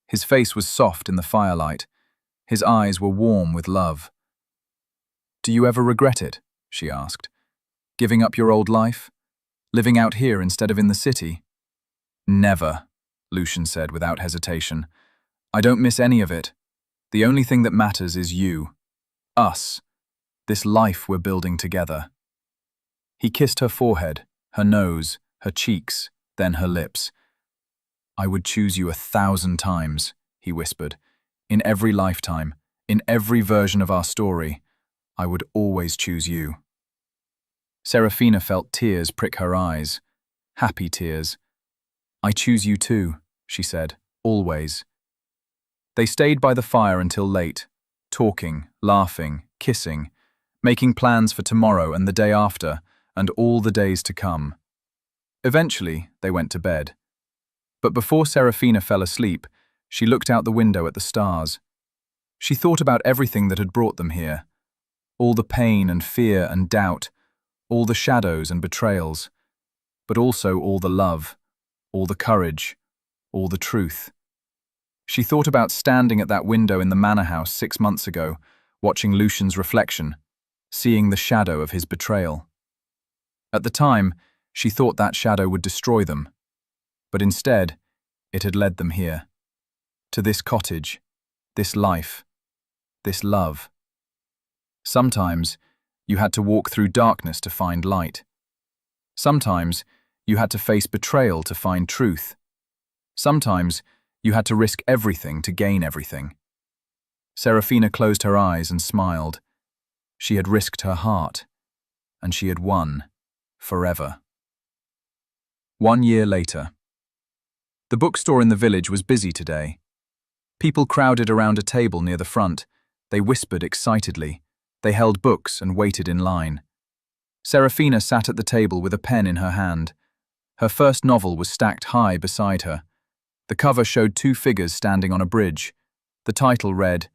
His face was soft in the firelight. His eyes were warm with love. "Do you ever regret it?" she asked. "Giving up your old life? Living out here instead of in the city?" "Never," Lucian said without hesitation. "I don't miss any of it. The only thing that matters is you. Us. This life we're building together." He kissed her forehead, her nose, her cheeks, then her lips. "I would choose you 1,000 times," he whispered. "In every lifetime, in every version of our story, I would always choose you." Serafina felt tears prick her eyes. Happy tears. "I choose you too," she said, "always." They stayed by the fire until late, talking, laughing, kissing, making plans for tomorrow and the day after, and all the days to come. Eventually, they went to bed. But before Serafina fell asleep, she looked out the window at the stars. She thought about everything that had brought them here. All the pain and fear and doubt, all the shadows and betrayals, but also all the love, all the courage, all the truth. She thought about standing at that window in the manor house 6 months ago, watching Lucian's reflection, seeing the shadow of his betrayal. At the time, she thought that shadow would destroy them, but instead, it had led them here. To this cottage, this life, this love. Sometimes, you had to walk through darkness to find light. Sometimes, you had to face betrayal to find truth. Sometimes, you had to risk everything to gain everything. Serafina closed her eyes and smiled. She had risked her heart, and she had won, forever. 1 year later. The bookstore in the village was busy today. People crowded around a table near the front. They whispered excitedly. They held books and waited in line. Serafina sat at the table with a pen in her hand. Her first novel was stacked high beside her. The cover showed 2 figures standing on a bridge. The title read,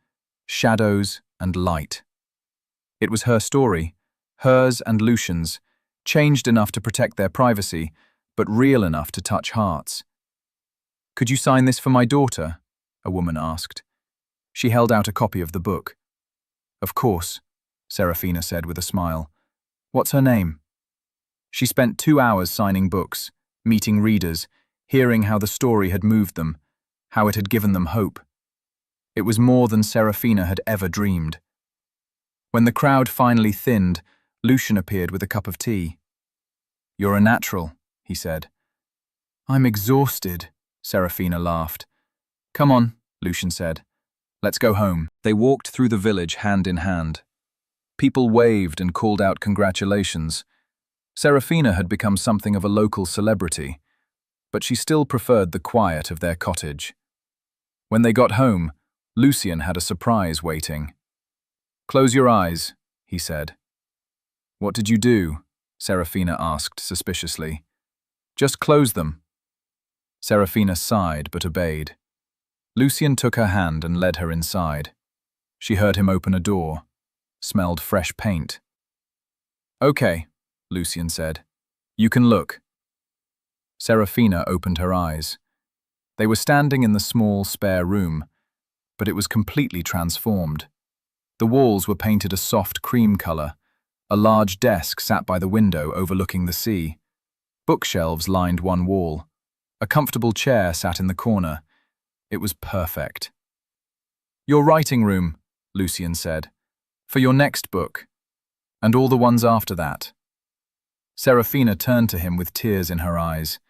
"Shadows and Light." It was her story, hers and Lucian's, changed enough to protect their privacy, but real enough to touch hearts. "Could you sign this for my daughter?" a woman asked. She held out a copy of the book. "Of course," Serafina said with a smile. "What's her name?" She spent 2 hours signing books, meeting readers, hearing how the story had moved them, how it had given them hope. It was more than Serafina had ever dreamed. When the crowd finally thinned, Lucian appeared with a cup of tea. "You're a natural," he said. "I'm exhausted," Serafina laughed. "Come on," Lucian said. "Let's go home." They walked through the village hand in hand. People waved and called out congratulations. Serafina had become something of a local celebrity, but she still preferred the quiet of their cottage. When they got home, Lucian had a surprise waiting. "Close your eyes," he said. "What did you do?" Serafina asked suspiciously. "Just close them." Serafina sighed but obeyed. Lucian took her hand and led her inside. She heard him open a door, smelled fresh paint. "Okay," Lucian said. "You can look." Serafina opened her eyes. They were standing in the small, spare room, but it was completely transformed. The walls were painted a soft cream color. A large desk sat by the window overlooking the sea. Bookshelves lined one wall. A comfortable chair sat in the corner. It was perfect. "Your writing room," Lucian said, "for your next book, and all the ones after that." Serafina turned to him with tears in her eyes.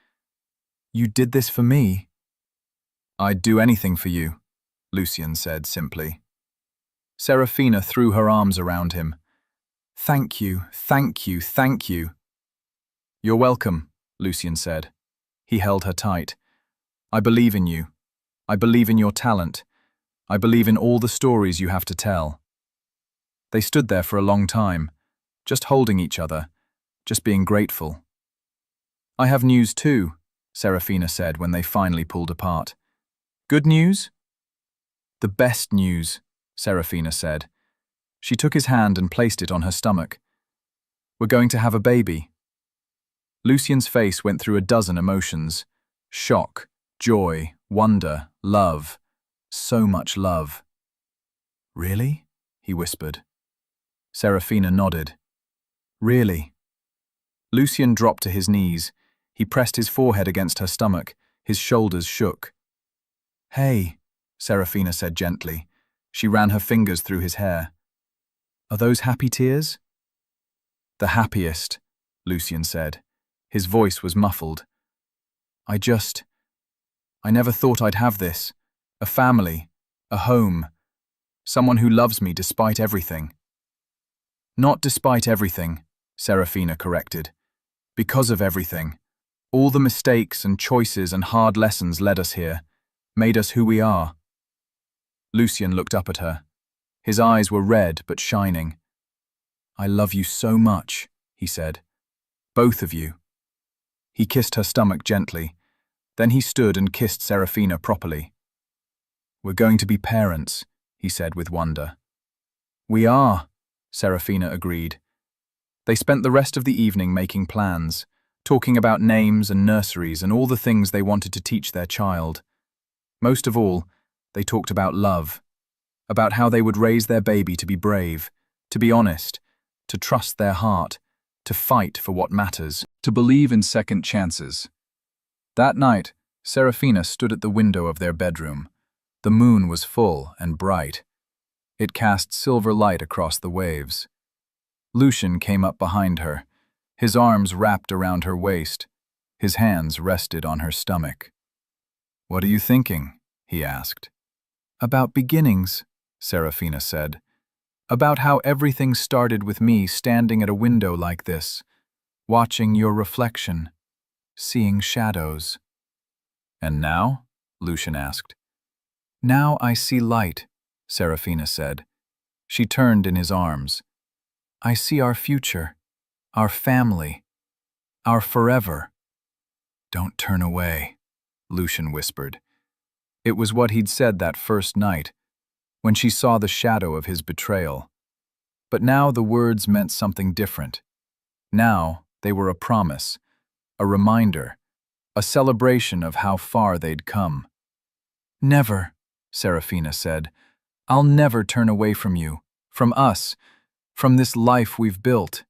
"You did this for me?" "I'd do anything for you," Lucian said simply. Serafina threw her arms around him. "Thank you, thank you, thank you." "You're welcome," Lucian said. He held her tight. "I believe in you. I believe in your talent. I believe in all the stories you have to tell." They stood there for a long time, just holding each other, just being grateful. "I have news too," Serafina said when they finally pulled apart. "Good news?" "The best news," Serafina said. She took his hand and placed it on her stomach. "We're going to have a baby." Lucian's face went through a dozen emotions. Shock, joy, wonder, love. So much love. "Really?" he whispered. Serafina nodded. "Really?" Lucian dropped to his knees. He pressed his forehead against her stomach. His shoulders shook. "Hey," Serafina said gently. She ran her fingers through his hair. "Are those happy tears?" "The happiest," Lucian said. His voice was muffled. I never thought I'd have this. A family, a home, someone who loves me despite everything." "Not despite everything," Serafina corrected. "Because of everything. All the mistakes and choices and hard lessons led us here, made us who we are." Lucian looked up at her. His eyes were red but shining. "I love you so much," he said. "Both of you." He kissed her stomach gently. Then he stood and kissed Serafina properly. "We're going to be parents," he said with wonder. "We are," Serafina agreed. They spent the rest of the evening making plans, talking about names and nurseries and all the things they wanted to teach their child. Most of all, they talked about love, about how they would raise their baby to be brave, to be honest, to trust their heart, to fight for what matters, to believe in second chances. That night, Serafina stood at the window of their bedroom. The moon was full and bright. It cast silver light across the waves. Lucian came up behind her, his arms wrapped around her waist. His hands rested on her stomach. "What are you thinking?" he asked. "About beginnings," Serafina said. "About how everything started with me standing at a window like this, watching your reflection, seeing shadows." "And now?" Lucian asked. "Now I see light," Serafina said. She turned in his arms. "I see our future, our family, our forever." "Don't turn away," Lucian whispered. It was what he'd said that first night, when she saw the shadow of his betrayal. But now the words meant something different. Now they were a promise, a reminder, a celebration of how far they'd come. "Never," Serafina said. "I'll never turn away from you, from us, from this life we've built."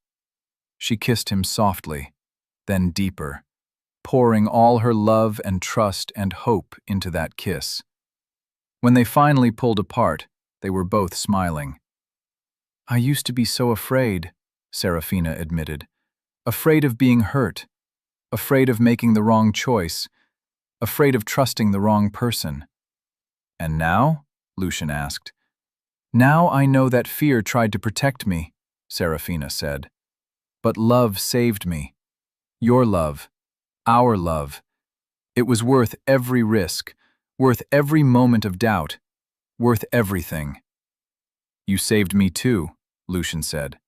She kissed him softly, then deeper, pouring all her love and trust and hope into that kiss. When they finally pulled apart, they were both smiling. "I used to be so afraid," Serafina admitted. "Afraid of being hurt, afraid of making the wrong choice, afraid of trusting the wrong person." "And now?" Lucian asked. "Now I know that fear tried to protect me," Serafina said. "But love saved me. Your love, our love. It was worth every risk, worth every moment of doubt, worth everything." "You saved me too," Lucian said.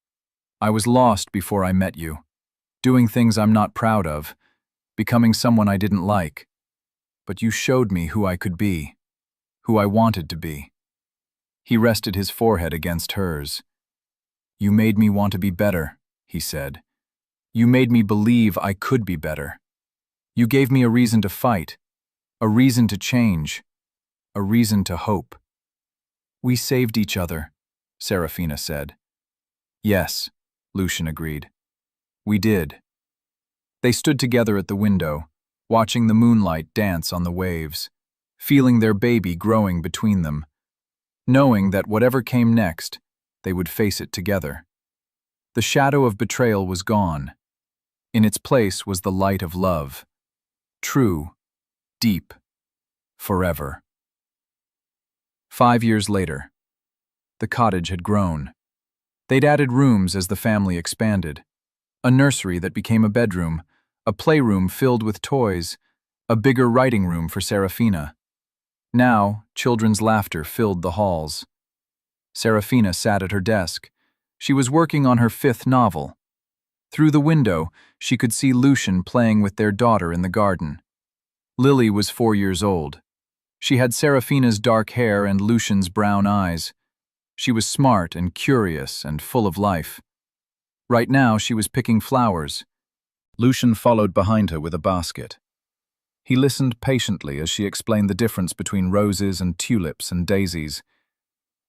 "I was lost before I met you, doing things I'm not proud of, becoming someone I didn't like. But you showed me who I could be, who I wanted to be." He rested his forehead against hers. "You made me want to be better," he said. "You made me believe I could be better. You gave me a reason to fight, a reason to change, a reason to hope." "We saved each other," Serafina said. "Yes," Lucian agreed. "We did." They stood together at the window, watching the moonlight dance on the waves, feeling their baby growing between them, knowing that whatever came next, they would face it together. The shadow of betrayal was gone. In its place was the light of love. True, deep, forever. 5 years later, the cottage had grown. They'd added rooms as the family expanded. A nursery that became a bedroom, a playroom filled with toys, a bigger writing room for Serafina. Now, children's laughter filled the halls. Serafina sat at her desk. She was working on her 5th novel. Through the window, she could see Lucian playing with their daughter in the garden. Lily was 4 years old. She had Serafina's dark hair and Lucian's brown eyes. She was smart and curious and full of life. Right now, she was picking flowers. Lucian followed behind her with a basket. He listened patiently as she explained the difference between roses and tulips and daisies.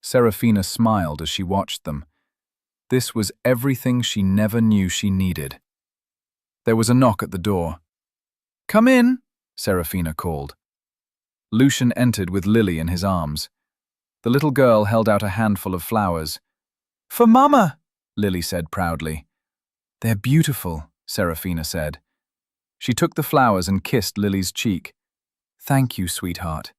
Serafina smiled as she watched them. This was everything she never knew she needed. There was a knock at the door. "Come in," Serafina called. Lucian entered with Lily in his arms. The little girl held out a handful of flowers. "For Mama," Lily said proudly. "They're beautiful," Serafina said. She took the flowers and kissed Lily's cheek. "Thank you, sweetheart."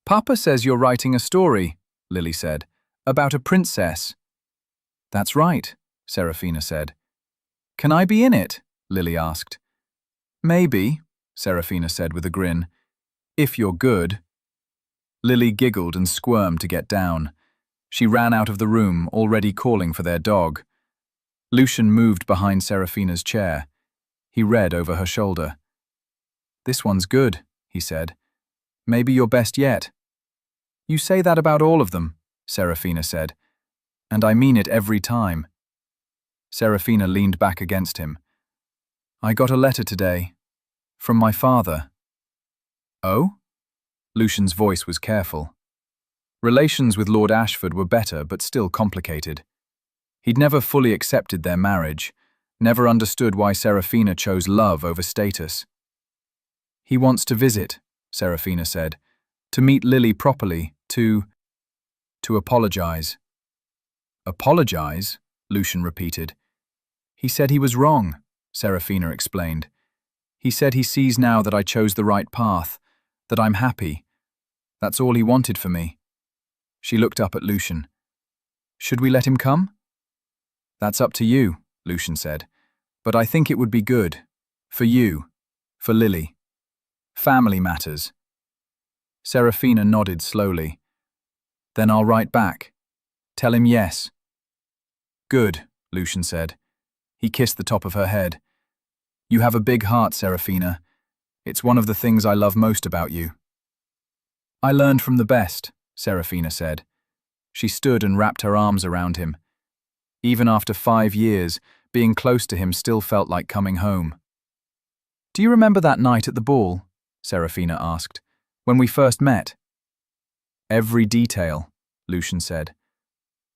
"Papa says you're writing a story," Lily said, "about a princess." "That's right," Serafina said. "Can I be in it?" Lily asked. "Maybe," Serafina said with a grin. "If you're good." Lily giggled and squirmed to get down. She ran out of the room, already calling for their dog. Lucian moved behind Serafina's chair. He read over her shoulder. "This one's good," he said. "Maybe your best yet." "You say that about all of them," Serafina said. "And I mean it every time." Serafina leaned back against him. "I got a letter today. From my father." "Oh?" Lucian's voice was careful. Relations with Lord Ashford were better but still complicated. He'd never fully accepted their marriage, never understood why Serafina chose love over status. "He wants to visit," Serafina said, "to meet Lily properly, to apologize." "Apologize?" Lucian repeated. "He said he was wrong," Serafina explained. "He said he sees now that I chose the right path, that I'm happy. That's all he wanted for me." She looked up at Lucian. "Should we let him come?" "That's up to you," Lucian said. "But I think it would be good. For you. For Lily. Family matters." Serafina nodded slowly. "Then I'll write back. Tell him yes." "Good," Lucian said. He kissed the top of her head. "You have a big heart, Serafina. It's one of the things I love most about you." "I learned from the best," Serafina said. She stood and wrapped her arms around him. Even after 5 years, being close to him still felt like coming home. "Do you remember that night at the ball?" Serafina asked. "When we first met?" "Every detail," Lucian said.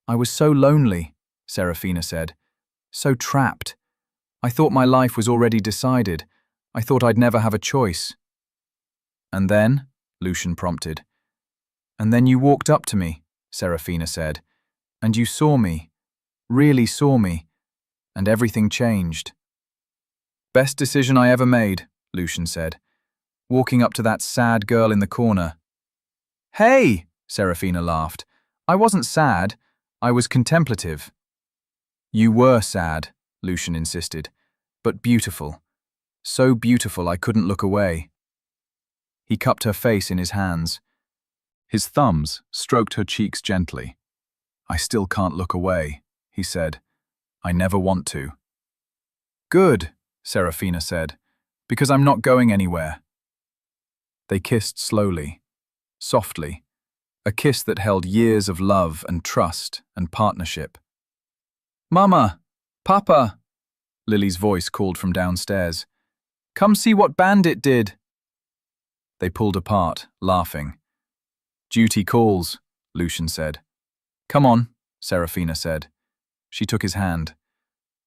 "I was so lonely," Serafina said. "So trapped. I thought my life was already decided. I thought I'd never have a choice." "And then?" Lucian prompted. "And then you walked up to me," Serafina said. "And you saw me. Really saw me. And everything changed." "Best decision I ever made," Lucian said. "Walking up to that sad girl in the corner." "Hey!" Serafina laughed. "I wasn't sad. I was contemplative." "You were sad," Lucian insisted. "But beautiful. So beautiful I couldn't look away." He cupped her face in his hands. His thumbs stroked her cheeks gently. "I still can't look away," he said. "I never want to." "Good," Serafina said, "because I'm not going anywhere." They kissed slowly, softly, a kiss that held years of love and trust and partnership. "Mama! Papa!" Lily's voice called from downstairs. "Come see what Bandit did." They pulled apart, laughing. "Duty calls," Lucian said. "Come on," Serafina said. She took his hand.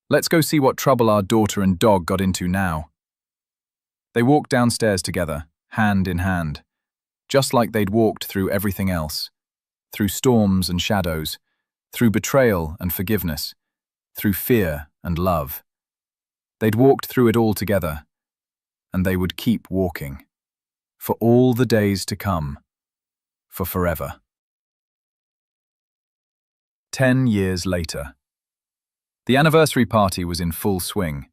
"Let's go see what trouble our daughter and dog got into now." They walked downstairs together, hand in hand, just like they'd walked through everything else, through storms and shadows, through betrayal and forgiveness, through fear and love. They'd walked through it all together, and they would keep walking. For all the days to come. For forever. 10 years later. The anniversary party was in full swing.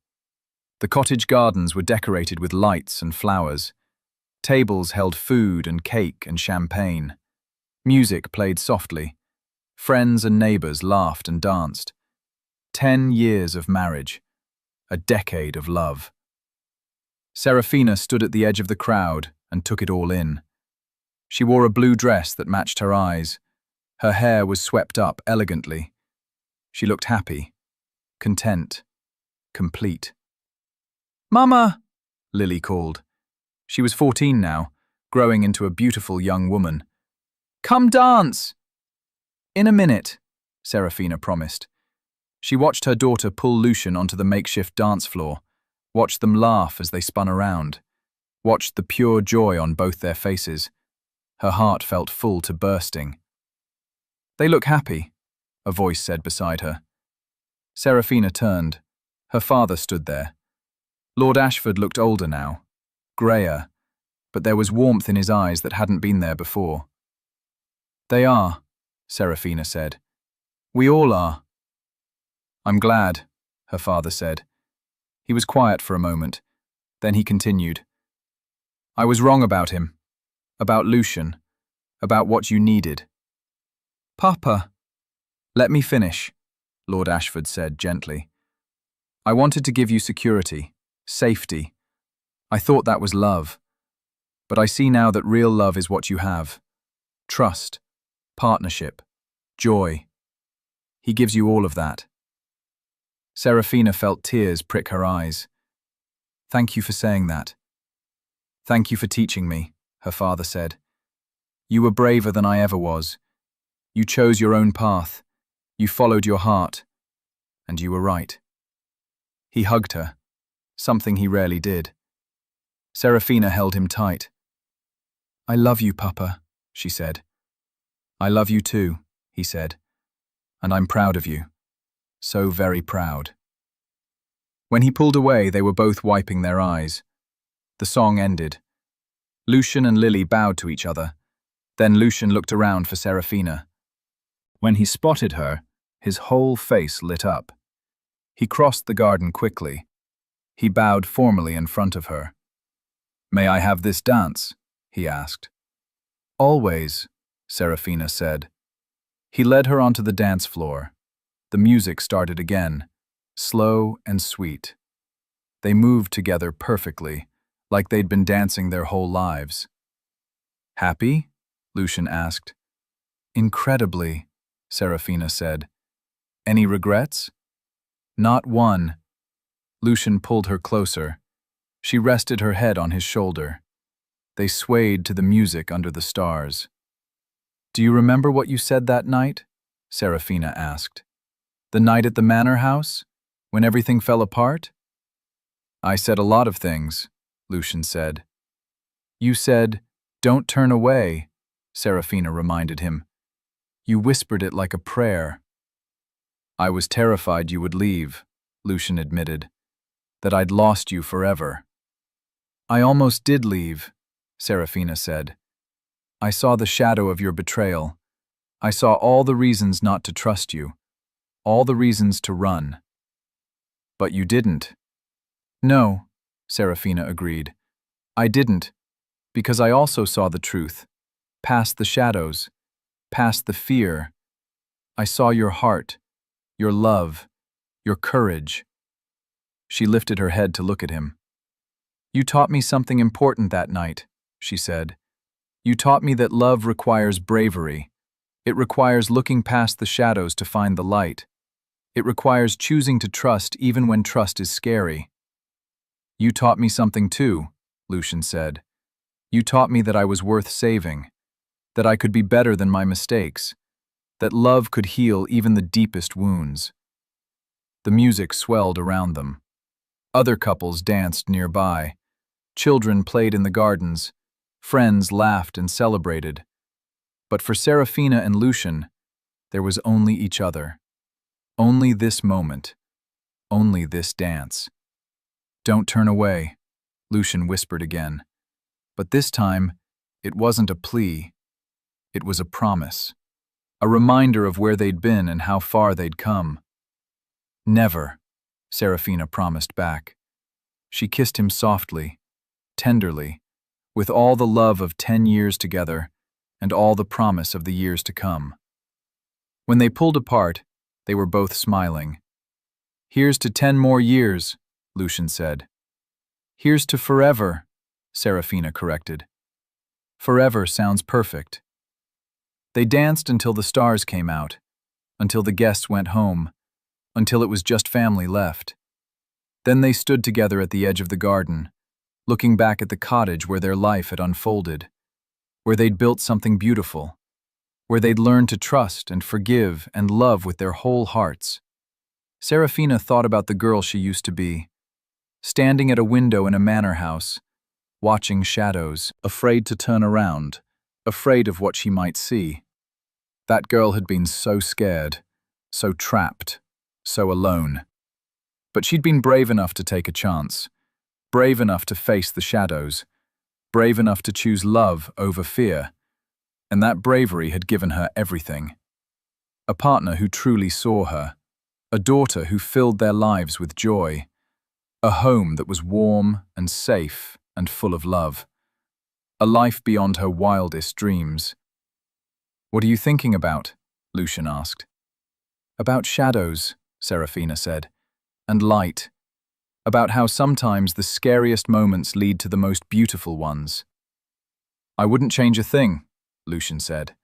The cottage gardens were decorated with lights and flowers. Tables held food and cake and champagne. Music played softly. Friends and neighbors laughed and danced. 10 years of marriage. A decade of love. Serafina stood at the edge of the crowd and took it all in. She wore a blue dress that matched her eyes. Her hair was swept up elegantly. She looked happy, content, complete. "Mama!" Lily called. She was 14 now, growing into a beautiful young woman. "Come dance!" "In a minute," Serafina promised. She watched her daughter pull Lucian onto the makeshift dance floor, watched them laugh as they spun around, watched the pure joy on both their faces. Her heart felt full to bursting. "They look happy," a voice said beside her. Serafina turned. Her father stood there. Lord Ashford looked older now, greyer, but there was warmth in his eyes that hadn't been there before. "They are," Serafina said. "We all are." "I'm glad," her father said. He was quiet for a moment. Then he continued. "I was wrong about him, about Lucian, about what you needed." "Papa." "Let me finish," Lord Ashford said gently. "I wanted to give you security, safety. I thought that was love. But I see now that real love is what you have. Trust, partnership, joy. He gives you all of that." Serafina felt tears prick her eyes. "Thank you for saying that." "Thank you for teaching me," her father said. "You were braver than I ever was. You chose your own path. You followed your heart. And you were right." He hugged her, something he rarely did. Serafina held him tight. "I love you, Papa," she said. "I love you too," he said. "And I'm proud of you. So very proud." When he pulled away, they were both wiping their eyes. The song ended. Lucian and Lily bowed to each other. Then Lucian looked around for Serafina. When he spotted her, his whole face lit up. He crossed the garden quickly. He bowed formally in front of her. "May I have this dance?" he asked. "Always," Serafina said. He led her onto the dance floor. The music started again, slow and sweet. They moved together perfectly, like they'd been dancing their whole lives. "Happy?" Lucian asked. "Incredibly," Serafina said. "Any regrets?" "Not one." Lucian pulled her closer. She rested her head on his shoulder. They swayed to the music under the stars. "Do you remember what you said that night?" Serafina asked. "The night at the manor house, when everything fell apart?" "I said a lot of things," Lucian said. "You said, 'Don't turn away,'" Serafina reminded him. "You whispered it like a prayer." "I was terrified you would leave," Lucian admitted, "that I'd lost you forever." "I almost did leave," Serafina said. "I saw the shadow of your betrayal. I saw all the reasons not to trust you, all the reasons to run." "But you didn't." "No," Serafina agreed. "I didn't, because I also saw the truth, past the shadows, past the fear. I saw your heart, your love, your courage." She lifted her head to look at him. "You taught me something important that night," she said. "You taught me that love requires bravery. It requires looking past the shadows to find the light. It requires choosing to trust even when trust is scary." "You taught me something too," Lucian said. "You taught me that I was worth saving, that I could be better than my mistakes, that love could heal even the deepest wounds." The music swelled around them. Other couples danced nearby. Children played in the gardens. Friends laughed and celebrated. But for Serafina and Lucian, there was only each other. Only this moment. Only this dance. Don't turn away, Lucian whispered again. But this time, it wasn't a plea. It was a promise. A reminder of where they'd been and how far they'd come. Never, Serafina promised back. She kissed him softly, tenderly, with all the love of 10 years together and all the promise of the years to come. When they pulled apart, they were both smiling. Here's to 10 more years, Lucian said. Here's to forever, Serafina corrected. Forever sounds perfect. They danced until the stars came out, until the guests went home, until it was just family left. Then they stood together at the edge of the garden, looking back at the cottage where their life had unfolded, where they'd built something beautiful, where they'd learned to trust and forgive and love with their whole hearts. Serafina thought about the girl she used to be, standing at a window in a manor house, watching shadows, afraid to turn around, afraid of what she might see. That girl had been so scared, so trapped, so alone. But she'd been brave enough to take a chance, brave enough to face the shadows, brave enough to choose love over fear, and that bravery had given her everything. A partner who truly saw her, a daughter who filled their lives with joy, a home that was warm and safe and full of love, a life beyond her wildest dreams. "What are you thinking about?" Lucian asked. "About shadows," Serafina said, "and light. About how sometimes the scariest moments lead to the most beautiful ones." "I wouldn't change a thing," Lucian said.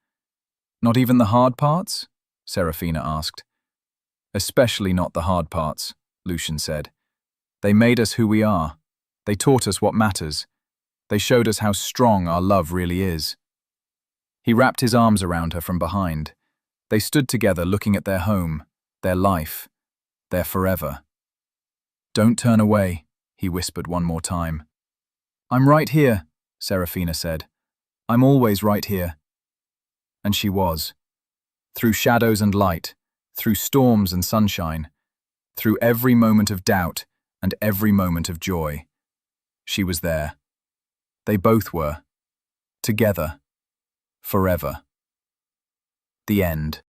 "Not even the hard parts?" Serafina asked. "Especially not the hard parts," Lucian said. "They made us who we are. They taught us what matters. They showed us how strong our love really is." He wrapped his arms around her from behind. They stood together looking at their home, their life, their forever. "Don't turn away," he whispered one more time. "I'm right here," Serafina said. "I'm always right here." And she was. Through shadows and light, through storms and sunshine, through every moment of doubt and every moment of joy, she was there. They both were. Together. Forever. The end.